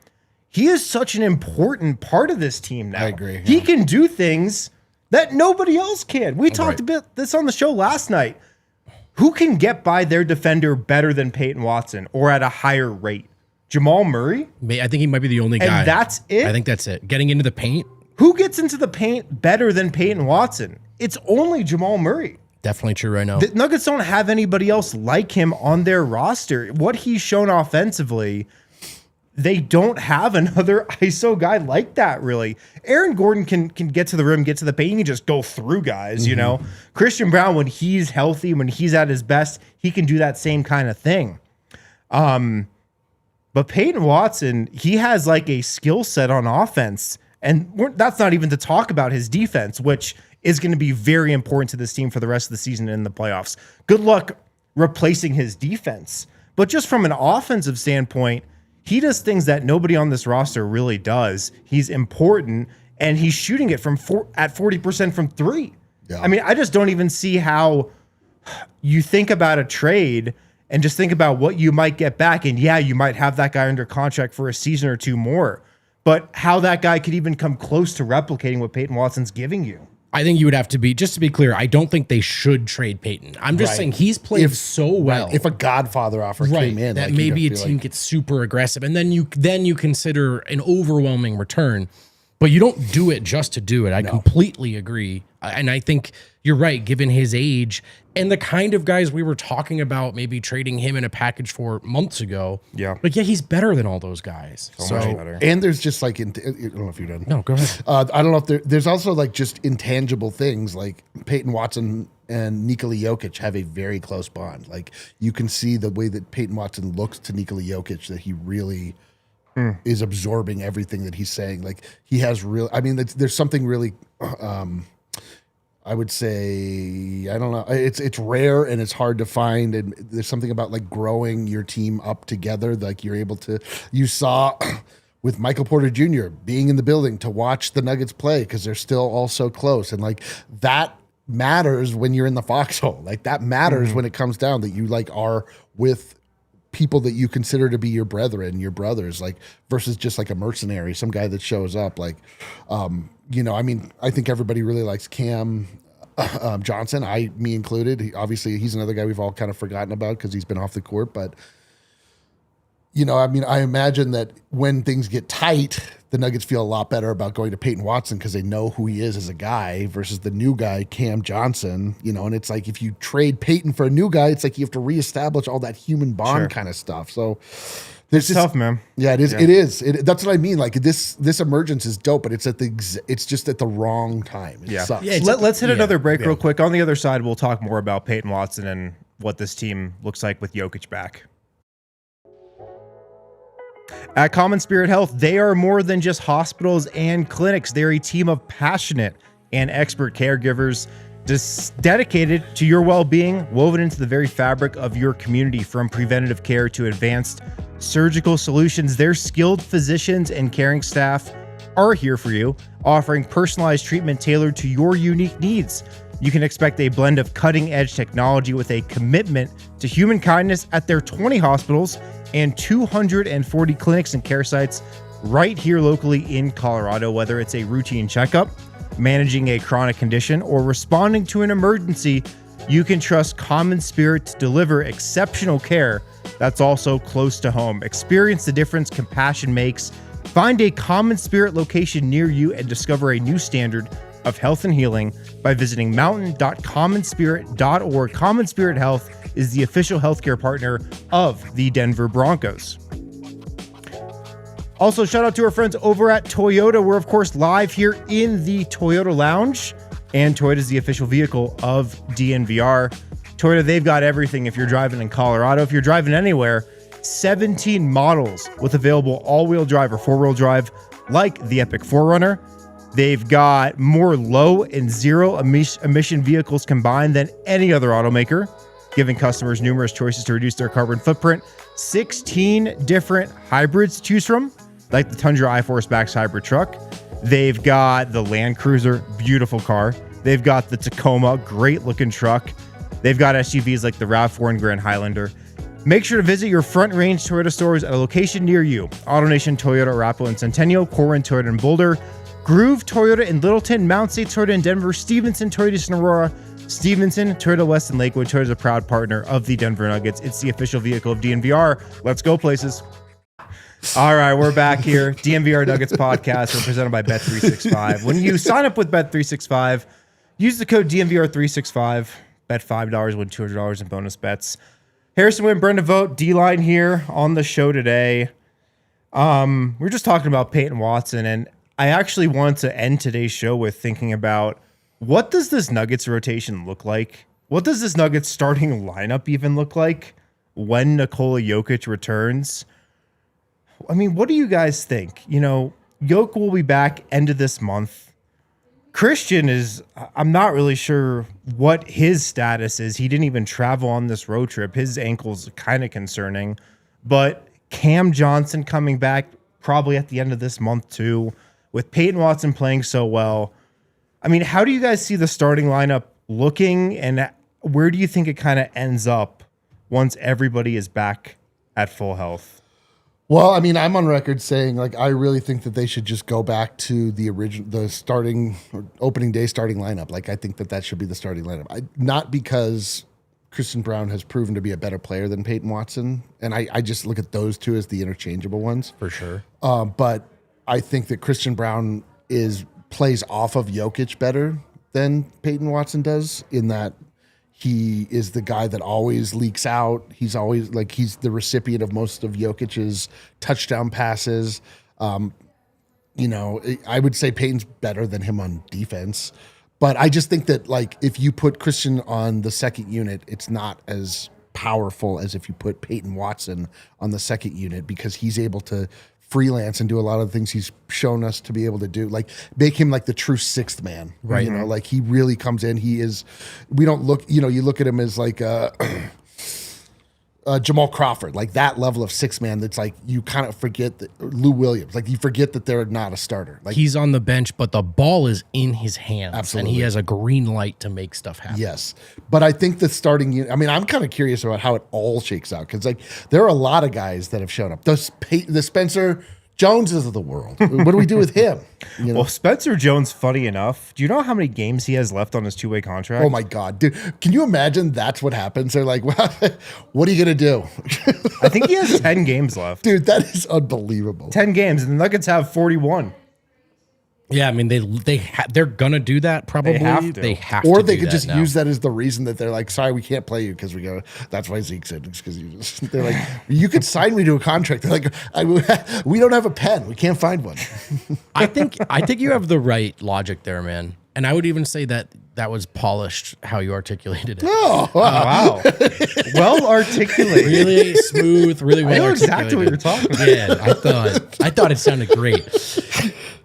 He is such an important part of this team now. I agree. Yeah. He can do things that nobody else can. We talked about this on the show last night. Who can get by their defender better than Peyton Watson or at a higher rate? Jamal Murray? I think he might be the only guy. And that's it? I think that's it. Getting into the paint? Who gets into the paint better than Peyton Watson? It's only Jamal Murray. Definitely true right now. The Nuggets don't have anybody else like him on their roster. What he's shown offensively, they don't have another ISO guy like that, really. Aaron Gordon can get to the rim, get to the paint. He can just go through guys, Christian Brown, when he's healthy, when he's at his best, he can do that same kind of thing. But Peyton Watson, he has like a skill set on offense. And that's not even to talk about his defense, which is going to be very important to this team for the rest of the season and in the playoffs. Good luck replacing his defense. But just from an offensive standpoint, he does things that nobody on this roster really does. He's important, and he's shooting it at 40% from three. Yeah. I mean, I just don't even see how you think about a trade and just think about what you might get back. And yeah, you might have that guy under contract for a season or two more, but how that guy could even come close to replicating what Peyton Watson's giving you. I think you would have to be, just to be clear, I don't think they should trade Peyton. I'm just saying he's played so well. If a Godfather offer came in, that maybe a team gets super aggressive, and then you consider an overwhelming return. But you don't do it just to do it. I completely agree. And I think you're right, given his age and the kind of guys we were talking about maybe trading him in a package for months ago. Yeah. Like, yeah, he's better than all those guys. So much better. And there's just like, I don't know if you're done. No, go ahead. I don't know if there's also like just intangible things like Peyton Watson and Nikola Jokic have a very close bond. Like you can see the way that Peyton Watson looks to Nikola Jokic, that he really is absorbing everything that he's saying. Like he has there's something really, I would say, I don't know. It's rare and it's hard to find. And there's something about like growing your team up together. Like you saw with Michael Porter Jr. being in the building to watch the Nuggets play because they're still all so close. And like that matters when you're in the foxhole. Like that matters when it comes down that you like are with people that you consider to be your brethren, your brothers, like versus just like a mercenary, some guy that shows up. Like, I think everybody really likes Cam Johnson, me included. Obviously, he's another guy we've all kind of forgotten about because he's been off the court. But, I imagine that when things get tight, the Nuggets feel a lot better about going to Peyton Watson because they know who he is as a guy versus the new guy, Cam Johnson, and it's like if you trade Peyton for a new guy, it's like you have to reestablish all that human bond kind of stuff. So it's tough, man. Yeah, it is. Yeah. That's what I mean. Like this emergence is dope, but it's just at the wrong time. It sucks. Yeah, let's hit another break real quick. On the other side, we'll talk more about Peyton Watson and what this team looks like with Jokic back. At Common Spirit Health, they are more than just hospitals and clinics. They're a team of passionate and expert caregivers dedicated to your well-being, woven into the very fabric of your community. From preventative care to advanced surgical solutions, their skilled physicians and caring staff are here for you, offering personalized treatment tailored to your unique needs. You can expect a blend of cutting-edge technology with a commitment to human kindness at their 20 hospitals and 240 clinics and care sites right here locally in Colorado. Whether it's a routine checkup, managing a chronic condition, or responding to an emergency, you can trust Common Spirit to deliver exceptional care that's also close to home. Experience the difference compassion makes. Find a Common Spirit location near you and discover a new standard of health and healing by visiting mountain.commonspirit.org. Common Spirit Health is the official healthcare partner of the Denver Broncos. Also, shout out to our friends over at Toyota. We're, of course, live here in the Toyota Lounge, and Toyota is the official vehicle of DNVR. Toyota, they've got everything if you're driving in Colorado. If you're driving anywhere, 17 models with available all-wheel drive or four-wheel drive, like the Epic 4Runner. They've got more low and zero emission vehicles combined than any other automaker, giving customers numerous choices to reduce their carbon footprint. 16 different hybrids to choose from, like the Tundra iForce Max hybrid truck. They've got the Land Cruiser, beautiful car. They've got the Tacoma, great looking truck. They've got SUVs like the RAV4 and Grand Highlander. Make sure to visit your Front Range Toyota stores at a location near you. AutoNation Toyota, Arapahoe and Centennial, Corwin Toyota in Boulder, Groove Toyota in Littleton, Mount State Toyota in Denver, Stevenson Toyota in Aurora, Stevenson Toyota West in Lakewood. Toyota is a proud partner of the Denver Nuggets. It's the official vehicle of DNVR. Let's go places. All right, we're back here. DNVR Nuggets podcast. We're presented by Bet365. When you sign up with Bet365, use the code DNVR365. Bet $5, win $200 in bonus bets. Harrison Wynn, Brenda Vogt, D-Line here on the show today. We're just talking about Peyton Watson, and I actually want to end today's show with thinking about what does this Nuggets rotation look like? What does this Nuggets starting lineup even look like when Nikola Jokic returns? I mean, what do you guys think? Jokic will be back end of this month. Christian I'm not really sure what his status is. He didn't even travel on this road trip. His ankle's kind of concerning. But Cam Johnson coming back probably at the end of this month too, with Peyton Watson playing so well. I mean, how do you guys see the starting lineup looking, and where do you think it kind of ends up once everybody is back at full health? Well, I mean, I'm on record saying, like, I really think that they should just go back to the starting or opening day starting lineup. Like, I think that should be the starting lineup. Not because Christian Brown has proven to be a better player than Peyton Watson, and I just look at those two as the interchangeable ones. For sure. But I think that Christian Brown plays off of Jokic better than Peyton Watson does, in that he is the guy that always leaks out. He's always he's the recipient of most of Jokic's touchdown passes. I would say Peyton's better than him on defense, but I just think that if you put Christian on the second unit, it's not as powerful as if you put Peyton Watson on the second unit, because he's able to freelance and do a lot of the things he's shown us to be able to do, make him the true sixth man, right? He really comes in. We don't look, you look at him as Jamal Crawford, that level of sixth man. That's you kind of forget that Lou Williams, you forget that they're not a starter. He's on the bench, but the ball is in his hands. Absolutely. And he has a green light to make stuff happen. Yes, but I think the starting unit. I mean, I'm kind of curious about how it all shakes out, because there are a lot of guys that have shown up. The Spencer Joneses of the world. What do we do with him? Well, Spencer Jones, funny enough, do you know how many games he has left on his two-way contract? Oh my God, dude! Can you imagine that's what happens? They're like, well, what are you gonna do? I think he has 10 games left. Dude, that is unbelievable. 10 games, and the Nuggets have 41. Yeah, I mean they're gonna do that probably. They have to. Or they could just use that as the reason that they're like, sorry, we can't play you because we go. That's why Zeke said, because they're like, you could sign me to a contract. They're like, we don't have a pen. We can't find one. I think you have the right logic there, man. And I would even say that was polished how you articulated it. Oh, wow. Well articulated. Really smooth, really well articulated. Exactly what you're talking about. Yeah, I thought it sounded great.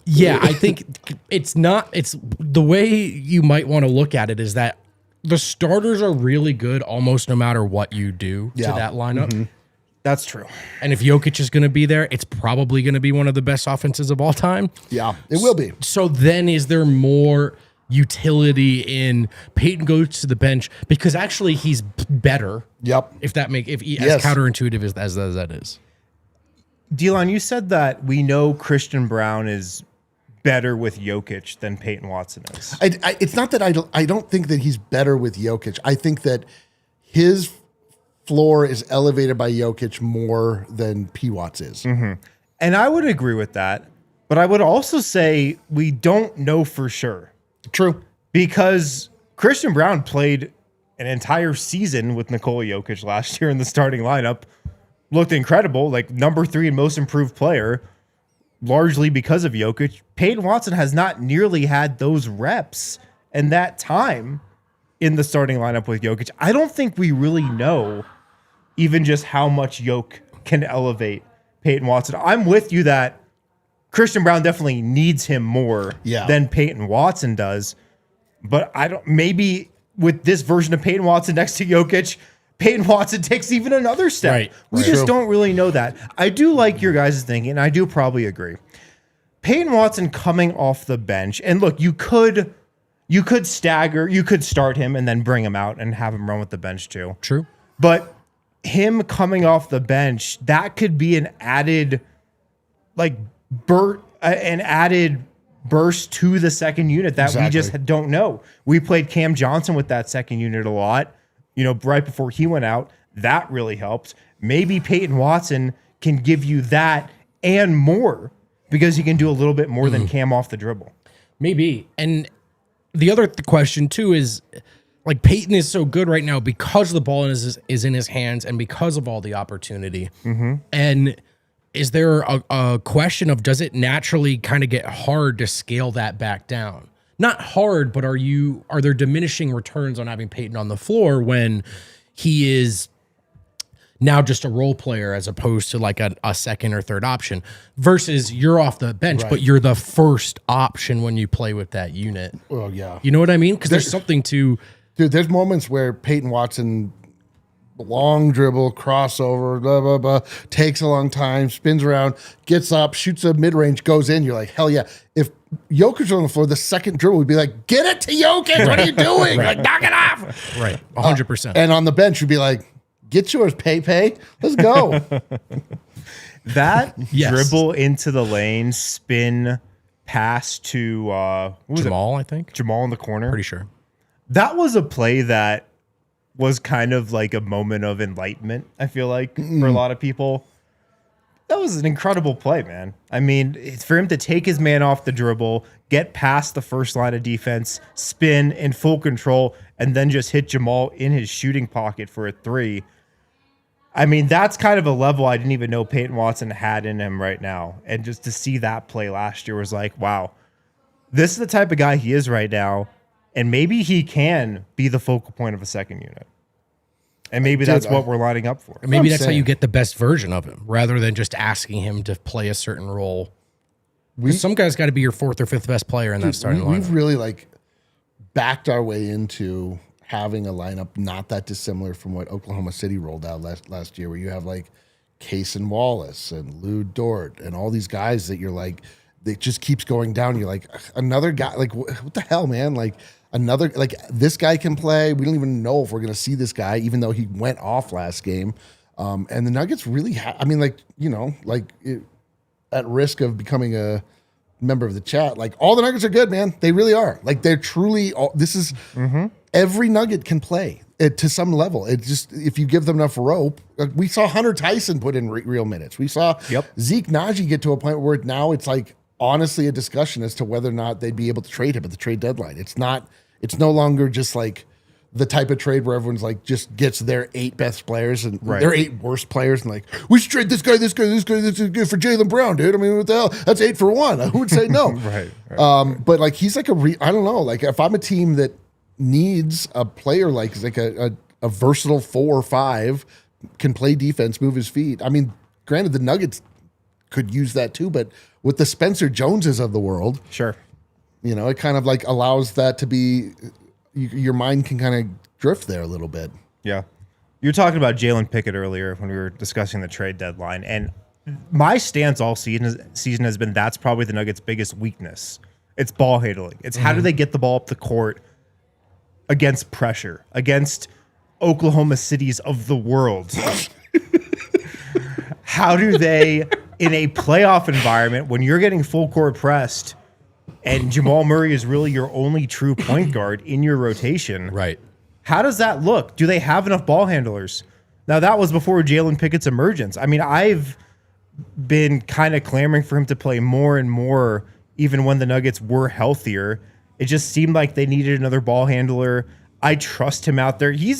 Yeah, I think it's the way you might want to look at it is that the starters are really good almost no matter what you do to that lineup. Mm-hmm. That's true. And if Jokic is going to be there, it's probably going to be one of the best offenses of all time. Yeah, it will be. So then is there more utility in Peyton goes to the bench because actually he's better? Yep. As counterintuitive as that is. Delon, you said that we know Christian Brown is better with Jokic than Peyton Watson is. It's not that I don't think that he's better with Jokic. I think that his floor is elevated by Jokic more than P. Watts is. Mm-hmm. And I would agree with that. But I would also say we don't know for sure. True. Because Christian Brown played an entire season with Nikola Jokic last year in the starting lineup. Looked incredible, number 3 and most improved player, largely because of Jokic. Peyton Watson has not nearly had those reps and that time in the starting lineup with Jokic. I don't think we really know even just how much Jokic can elevate Peyton Watson. I'm with you that Christian Brown definitely needs him more than Peyton Watson does. But maybe with this version of Peyton Watson next to Jokic, Peyton Watson takes even another step. Right. We just don't really know that. I do like your guys' thinking, and I do probably agree. Peyton Watson coming off the bench, and look, you could stagger, you could start him and then bring him out and have him run with the bench too. True. But him coming off the bench, that could be an added burst to the second unit that we just don't know. We played Cam Johnson with that second unit a lot. Right before he went out, that really helped. Maybe Peyton Watson can give you that and more because he can do a little bit more than Cam off the dribble. Maybe. And the other question too is Peyton is so good right now because the ball is in his hands and because of all the opportunity. Mm-hmm. And is there a question of does it naturally kind of get hard to scale that back down? Not hard, but are there diminishing returns on having Peyton on the floor when he is now just a role player as opposed to a second or third option versus you're off the bench, but you're the first option when you play with that unit? Oh, yeah. You know what I mean? Because there's something to... Dude, there's moments where Peyton Watson, long dribble, crossover, blah, blah, blah, takes a long time, spins around, gets up, shoots a mid-range, goes in. You're like, hell yeah. If Jokic was on the floor, the second dribble would be like, get it to Jokic. What are you doing? Knock it off. Right. 100%. And on the bench, you'd be like, get yours, Pay. Let's go. That dribble into the lane, spin, pass to Jamal, I think. Jamal in the corner. Pretty sure. That was a play that was kind of like a moment of enlightenment, I feel like, for a lot of people. That was an incredible play, man. I mean, it's for him to take his man off the dribble, get past the first line of defense, spin in full control, and then just hit Jamal in his shooting pocket for a three. I mean, that's kind of a level I didn't even know Peyton Watson had in him right now. And just to see that play last year was like, wow, this is the type of guy he is right now. And maybe he can be the focal point of a second unit. And maybe that's what we're lining up for. Maybe that's how you get the best version of him, rather than just asking him to play a certain role. Some guy's got to be your fourth or fifth best player in that starting lineup. We've really like backed our way into having a lineup not that dissimilar from what Oklahoma City rolled out last year, where you have like Case and Wallace and Lou Dort and all these guys that you're like, it just keeps going down. You're like, another guy, like what the hell, man? Like another, like this guy can play. We don't even know if we're going to see this guy, even though he went off last game. And the Nuggets really, I mean, like, you know, like at risk of becoming a member of the chat, like all the Nuggets are good, man. They really are. Like they're truly, this is, every Nugget can play it to some level. It just, if you give them enough rope, like we saw Hunter Tyson put in real minutes. We saw Zeke Naji get to a point where now it's like honestly a discussion as to whether or not they'd be able to trade him at the trade deadline. It's no longer just like the type of trade where everyone's like just gets their 8 best players and their 8 worst players and like, we should trade this guy for Jaylen Brown, dude. I mean, what the hell? That's 8 for 1. Who would say no? But like he's like I don't know. Like if I'm a team that needs a player like a versatile 4 or 5, can play defense, move his feet. I mean, granted, the Nuggets could use that too, but with the Spencer Joneses of the world, you know, it kind of like allows that to be, your mind can kind of drift there a little bit. Yeah. You were talking about Jalen Pickett earlier when we were discussing the trade deadline, and my stance all season has been that's probably the Nuggets' biggest weakness. It's ball handling. It's how do they get the ball up the court against pressure, against Oklahoma Cities of the world. How do they, in a playoff environment, when you're getting full court pressed and Jamal Murray is really your only true point guard in your rotation, how does that look? Do they have enough ball handlers? Now, that was before Jalen Pickett's emergence. I mean, I've been kind of clamoring for him to play more and more, even when the Nuggets were healthier. It just seemed like they needed another ball handler. I trust him out there. He's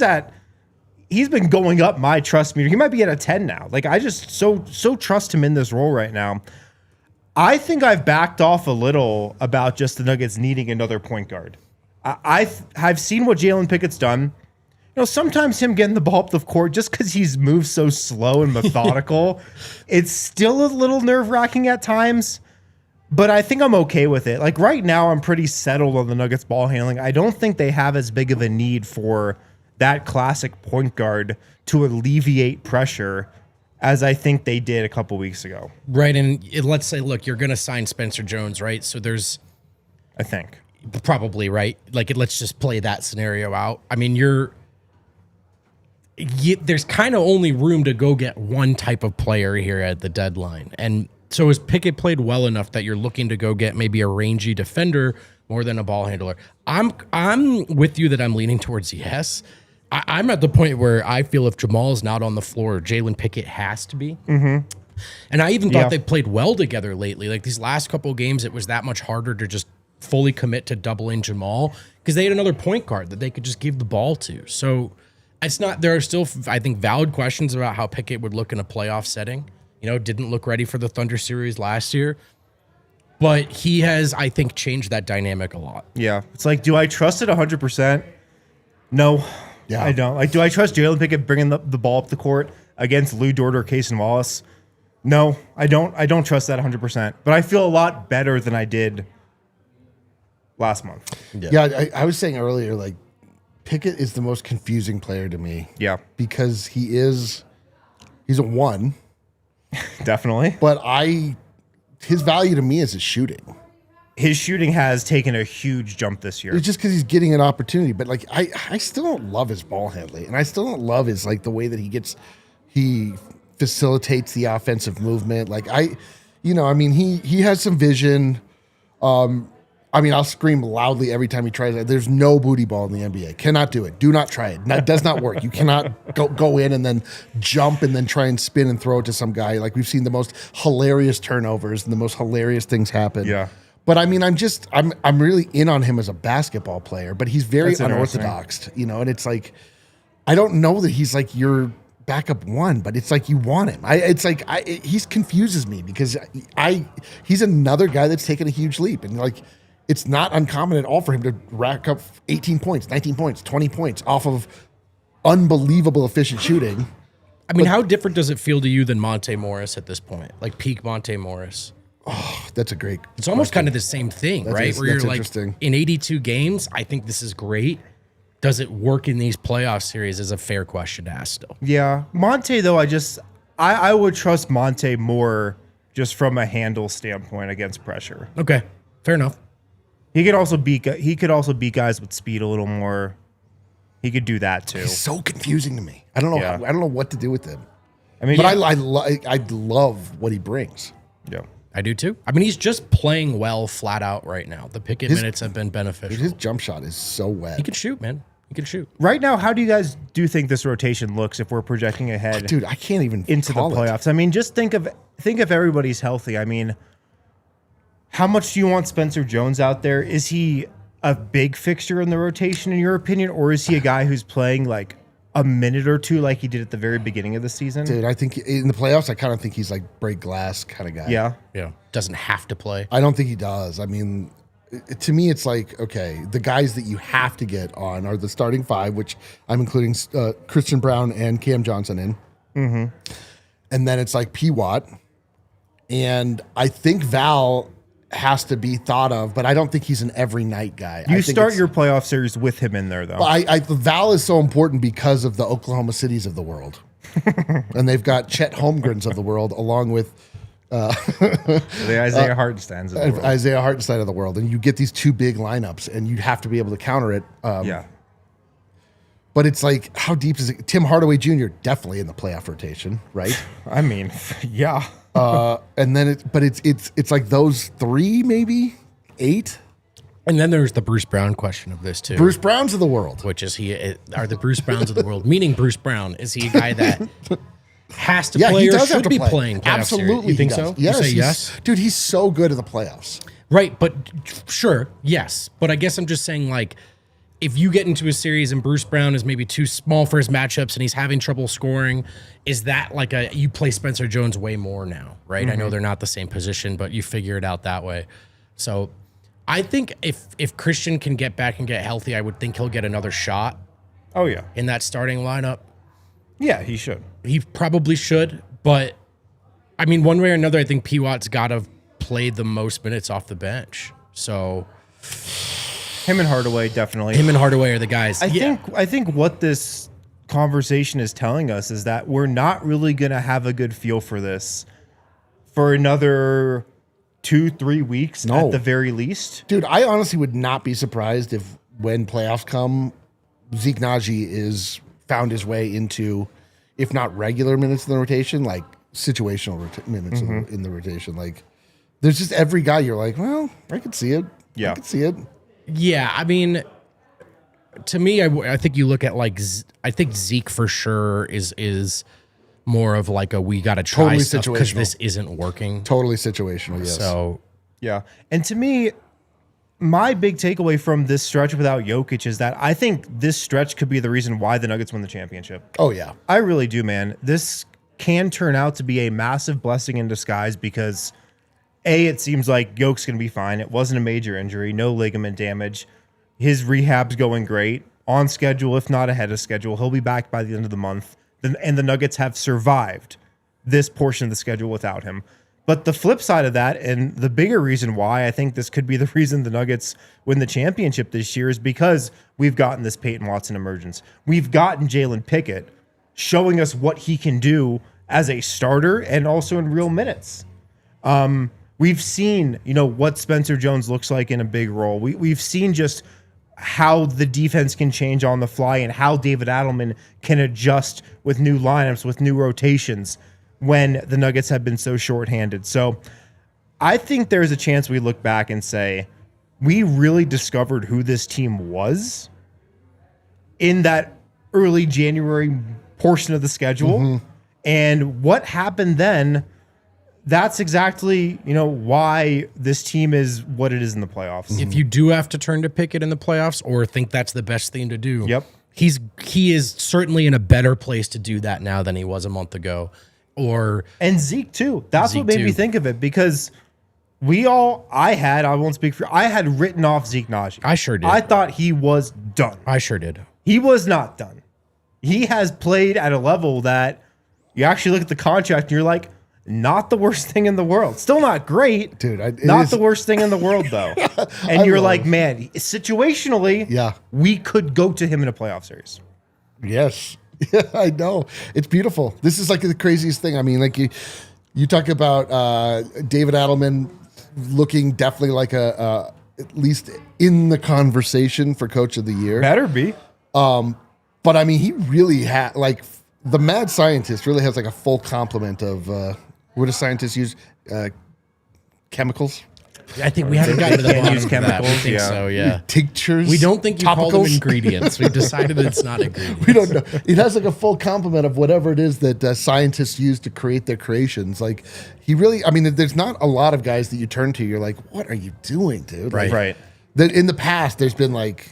been going up my trust meter. He might be at a 10 now. Like I just so trust him in this role right now. I think I've backed off a little about just the Nuggets needing another point guard. I've seen what Jalen Pickett's done. You know, sometimes him getting the ball up the court just because he's moved so slow and methodical, it's still a little nerve-wracking at times. But I think I'm okay with it. Like right now, I'm pretty settled on the Nuggets ball handling. I don't think they have as big of a need for that classic point guard to alleviate pressure as I think they did a couple weeks ago. Right, and let's say, look, you're going to sign Spencer Jones, right? So there's, I think, probably right. Like let's just play that scenario out. I mean, there's kind of only room to go get one type of player here at the deadline, and so has Pickett played well enough that you're looking to go get maybe a rangy defender more than a ball handler? I'm with you that I'm leaning towards yes. I'm at the point where I feel if Jamal is not on the floor, Jalen Pickett has to be. And I even thought they played well together lately. Like these last couple of games, it was that much harder to just fully commit to doubling Jamal because they had another point guard that they could just give the ball to. So it's not. There are still, I think, valid questions about how Pickett would look in a playoff setting. You know, didn't look ready for the Thunder series last year. But he has, I think, changed that dynamic a lot. Yeah. It's like, do I trust it 100%? No, I don't. Like, do I trust Jalen Pickett bringing the ball up the court against Lou Dort or Case and Wallace? No, I don't. I don't trust that 100%. But I feel a lot better than I did last month. Yeah, I was saying earlier, like, Pickett is the most confusing player to me. Yeah. Because he's a 1. Definitely. But his value to me is his shooting. His shooting has taken a huge jump this year. It's just because he's getting an opportunity. But like I still don't love his ball handling. And I still don't love his like the way that he facilitates the offensive movement. Like he has some vision. I I mean, I'll scream loudly every time he tries it. There's no booty ball in the NBA. Cannot do it. Do not try it. That does not work. You cannot go in and then jump and then try and spin and throw it to some guy. Like, we've seen the most hilarious turnovers and the most hilarious things happen. Yeah. But I mean, I'm really in on him as a basketball player, but he's very That's interesting. unorthodox, and it's like, I don't know that he's like your backup one, but it's like you want him. He confuses me because he's another guy that's taken a huge leap, and like, it's not uncommon at all for him to rack up 18 points, 19 points, 20 points off of unbelievable efficient shooting. I mean, how different does it feel to you than Monte Morris at this point? Like peak Monte Morris? Oh, that's a great. It's almost kind of the same thing, right? Where you're like, in 82 games, I think this is great. Does it work in these playoff series is a fair question to ask still. Yeah. Monte, though, I would trust Monte more just from a handle standpoint against pressure. Okay, fair enough. He could also beat guys with speed a little more. He could do that too. He's so confusing to me. I don't know. Yeah. I don't know what to do with him. I mean, but I love what he brings. Yeah. I do too. I mean, he's just playing well flat out right now. The Pickett minutes have been beneficial. His jump shot is so wet. He can shoot, man. He can shoot. Right now, how do you guys think this rotation looks if we're projecting ahead? Dude, I can't even into the playoffs. I mean, just think if everybody's healthy. I mean, how much do you want Spencer Jones out there? Is he a big fixture in the rotation in your opinion, or is he a guy who's playing like a minute or two like he did at the very beginning of the season? Dude, I think in the playoffs, I kind of think he's like break glass kind of guy. Yeah. Yeah. Doesn't have to play. I don't think he does. I mean, to me, it's like, okay, the guys that you have to get on are the starting five, which I'm including Christian Brown and Cam Johnson in. Mm-hmm. And then it's like P. Watt. And I think Val has to be thought of, but I don't think he's an every night guy. You start your playoff series with him in there, though. Val is so important because of the Oklahoma Cities of the world. And they've got Chet Holmgrens of the world, along with the Isaiah Hartensteins of the world. Isaiah Hartenstein of the world. And you get these two big lineups, and you have to be able to counter it. Yeah. But it's like, how deep is it? Tim Hardaway Jr. definitely in the playoff rotation, right? I mean, yeah. And then it's like those three, maybe 8. And then there's the Bruce Brown question of this too. Bruce Browns of the world. Which is are the Bruce Browns of the world? Meaning Bruce Brown, is he a guy that has to play or should be playing? Absolutely, you think so? Yes, you say yes, dude. He's so good at the playoffs. Right, but sure, yes. But I guess I'm just saying, like, if you get into a series and Bruce Brown is maybe too small for his matchups and he's having trouble scoring, is that like you play Spencer Jones way more now, right? Mm-hmm. I know they're not the same position, but you figure it out that way. So I think if Christian can get back and get healthy, I would think he'll get another shot. Oh, yeah. In that starting lineup. Yeah, he should. He probably should, but I mean, one way or another, I think P. Watt's got to play the most minutes off the bench. So him and Hardaway, definitely. Him and Hardaway are the guys. I think what this conversation is telling us is that we're not really going to have a good feel for this for another 2-3 weeks at the very least. Dude, I honestly would not be surprised if when playoffs come, Zeke Naji is found his way into, if not regular minutes in the rotation, like situational minutes in the rotation. Like, there's just every guy you're like, well, I could see it. Yeah. I could see it. Yeah, I mean, to me, I think you look at like I think Zeke for sure is more of like a we got to try Totally stuff because situational. this isn't working. Totally situational, yes. So yeah, and to me, my big takeaway from this stretch without Jokic is that I think this stretch could be the reason why the Nuggets win the championship. Oh, yeah. I really do, man. This can turn out to be a massive blessing in disguise because it seems like Jokic's going to be fine. It wasn't a major injury, no ligament damage. His rehab's going great, on schedule, if not ahead of schedule. He'll be back by the end of the month. And the Nuggets have survived this portion of the schedule without him. But the flip side of that, and the bigger reason why I think this could be the reason the Nuggets win the championship this year, is because we've gotten this Peyton Watson emergence. We've gotten Jalen Pickett showing us what he can do as a starter and also in real minutes. We've seen, what Spencer Jones looks like in a big role. We've seen just how the defense can change on the fly and how David Adelman can adjust with new lineups, with new rotations when the Nuggets have been so shorthanded. So I think there's a chance we look back and say, we really discovered who this team was in that early January portion of the schedule. And what happened then, that's exactly, why this team is what it is in the playoffs. If you do have to turn to Pickett in the playoffs or think that's the best thing to do, Yep. he is certainly in a better place to do that now than he was a month ago. And Zeke too. That's Zeke what made me too. think of it, because I won't speak for, I had written off Zeke Najee. I sure did. I thought he was done. I sure did. He was not done. He has played at a level that you actually look at the contract and you're like, not the worst thing in the world. Still not great. Dude, it not is- the worst thing in the world, though. And you're like, man, situationally, Yeah. we could go to him in a playoff series. Yes. Yeah, I know. It's beautiful. This is like the craziest thing. I mean, like you talk about David Adelman looking definitely like at least in the conversation for Coach of the Year. Better be. But I mean, he really had like the mad scientist really has like a full complement of what do scientists use? Chemicals, I think we haven't gotten to the Can't bottom use of that. We chemicals, think yeah. so, yeah. tinctures. We don't think you call them topicals. ingredients. We've decided it's not ingredients. We don't know. It has like a full complement of whatever it is that scientists use to create their creations. Like he really, I mean, there's not a lot of guys that you turn to. You're like, what are you doing, dude? Like, Right. That in the past, there's been like,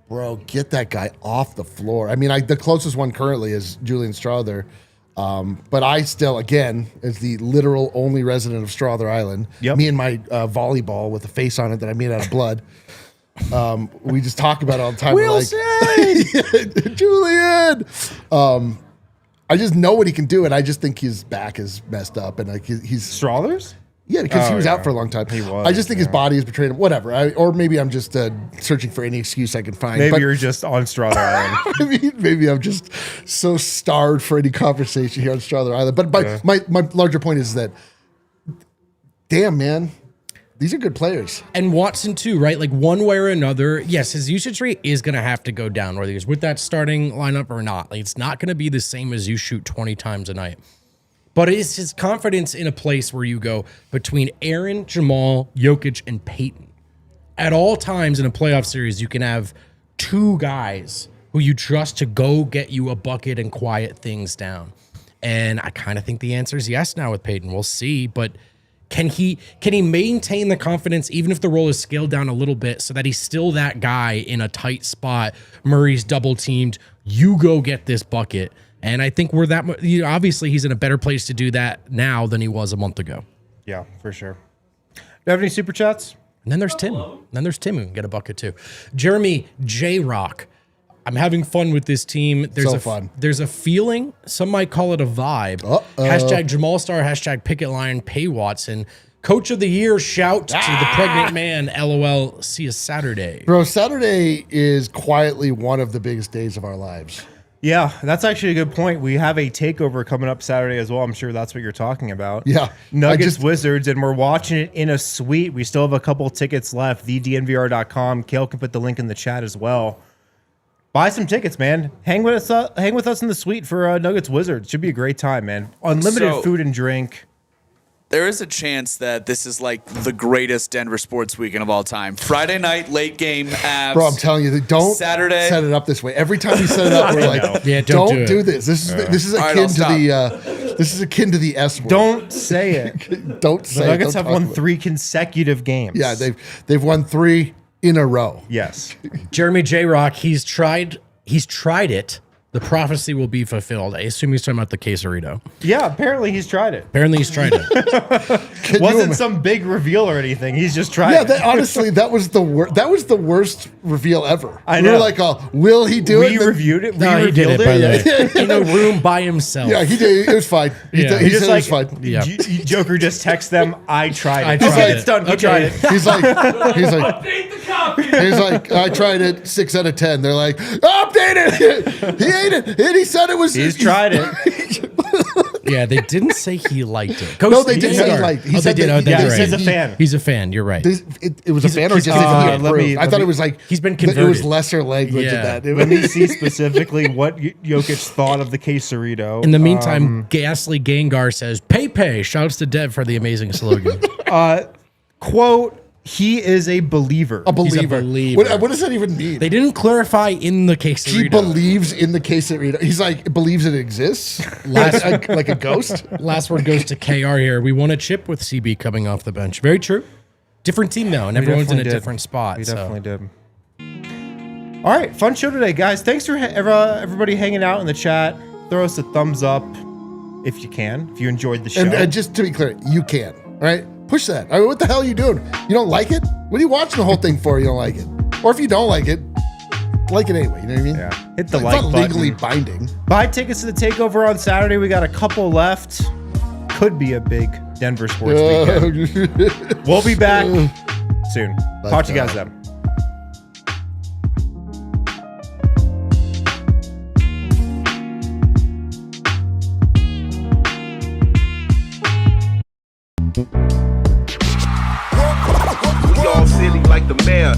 bro, get that guy off the floor. I mean, the closest one currently is Julian Strawther. But I still, again, as the literal only resident of Strawther Island, Yep. me and my volleyball with a face on it that I made out of blood. We just talk about it all the time. We're like, Julian. I just know what he can do, and I just think his back is messed up, and like he's Strawthers? yeah, because he Oh, was yeah. out for a long time. He was, I just think his body has betrayed him. Whatever. Or maybe I'm just searching for any excuse I can find. Maybe But you're just on Strawther Island. maybe I'm just so starved for any conversation here on Strawther Island. But my larger point is that, damn, man, these are good players. And Watson too, right? Like one way or another, yes, his usage rate is going to have to go down, whether he's with that starting lineup or not. Like it's not going to be the same as you shoot 20 times a night. But it's his confidence in a place where you go between Aaron, Jamal, Jokic, and Peyton. At all times in a playoff series, you can have two guys who you trust to go get you a bucket and quiet things down. And I kind of think the answer is yes now with Peyton. We'll see, but can he maintain the confidence even if the role is scaled down a little bit so that he's still that guy in a tight spot? Murray's double teamed. You go get this bucket. And I think we're that much. Obviously, he's in a better place to do that now than he was a month ago. Yeah, for sure. Do you have any super chats? And then there's Tim. Then there's Tim who can get a bucket too. Jeremy J Rock. I'm having fun with this team. Fun. There's a feeling. Some might call it a vibe. Hashtag Jamal Star. Hashtag Picket Line. Pay Watson. Coach of the Year. Shout to the pregnant man. LOL. See you Saturday. Bro, Saturday is quietly one of the biggest days of our lives. Yeah, that's actually a good point. We have a takeover coming up Saturday as well. I'm sure that's what you're talking about. Yeah. Nuggets Wizards, and we're watching it in a suite. We still have a couple tickets left. TheDNVR.com. Kale can put the link in the chat as well. Buy some tickets, man. Hang with us in the suite for Nuggets Wizards. Should be a great time, man. Unlimited So- food and drink. There is a chance that this is like the greatest Denver sports weekend of all time. Friday night, late game, Avs. Bro, I'm telling you, don't Saturday. set it up this way. Every time we set it up, we're like, Yeah, don't do do it. this. This is All right, akin I'll to stop. this is akin to the S word. Don't say it. Don't say The it. Nuggets Don't have talk won about it. 3 consecutive games. Yeah, they've won 3 in a row. Yes. Jeremy J Rock. He's tried it. The prophecy will be fulfilled. I assume he's talking about the quesarito. Yeah, apparently he's tried it. Apparently he's tried it. Can you Wasn't imagine- some big reveal or anything. He's just tried Yeah, it. honestly, that was the worst reveal ever. I We know. were like, will he do it? We And then- reviewed it. We No, he did revealed it, by the way. In a room by himself. Yeah, he did. It was fine. Yeah. He He just said like it was fine. Yeah. Joker just texts them. I tried it. I tried Okay, it. it's done. He Okay. tried it. He's like, Update the copy. he's like, I tried it 6 out of 10. They're like, update it. He ate it, and he said it was. He's tried it. Yeah, they didn't say he liked it. Coach, No, they didn't say he Star. liked it. He Oh, they said did. that Oh, he- that's Yeah, right. he's a fan. He's a fan. You're right. It was a fan or just that he let approved? me- I let thought me- it was like He's been It was converted. lesser language Yeah. than that. Let me see specifically what Jokic thought of the quesarito. In the meantime, Ghastly Gengar says, "Pay." Shouts to Dev for the amazing slogan. Quote, He is a believer. A believer. believer. What does that even mean? They didn't clarify in the quesarito. He believes in the quesarito. He's like, believes it exists? like a ghost? Last word goes to KR here. We won a chip with CB coming off the bench. Very true. Different team, though, and everyone's in a different spot. We definitely did. All right, fun show today, guys. Thanks for everybody hanging out in the chat. Throw us a thumbs up if you can, if you enjoyed the show. And just to be clear, you can, right? Push that. I mean, what the hell are you doing? You don't like it? What are you watching the whole thing for? You don't like it? Or if you don't like it anyway. You know what I mean? Yeah. Hit the it's like not button. legally binding. Buy tickets to the takeover on Saturday. We got a couple left. Could be a big Denver sports weekend. We'll be back soon. Talk to you guys then. We all silly like the mayor.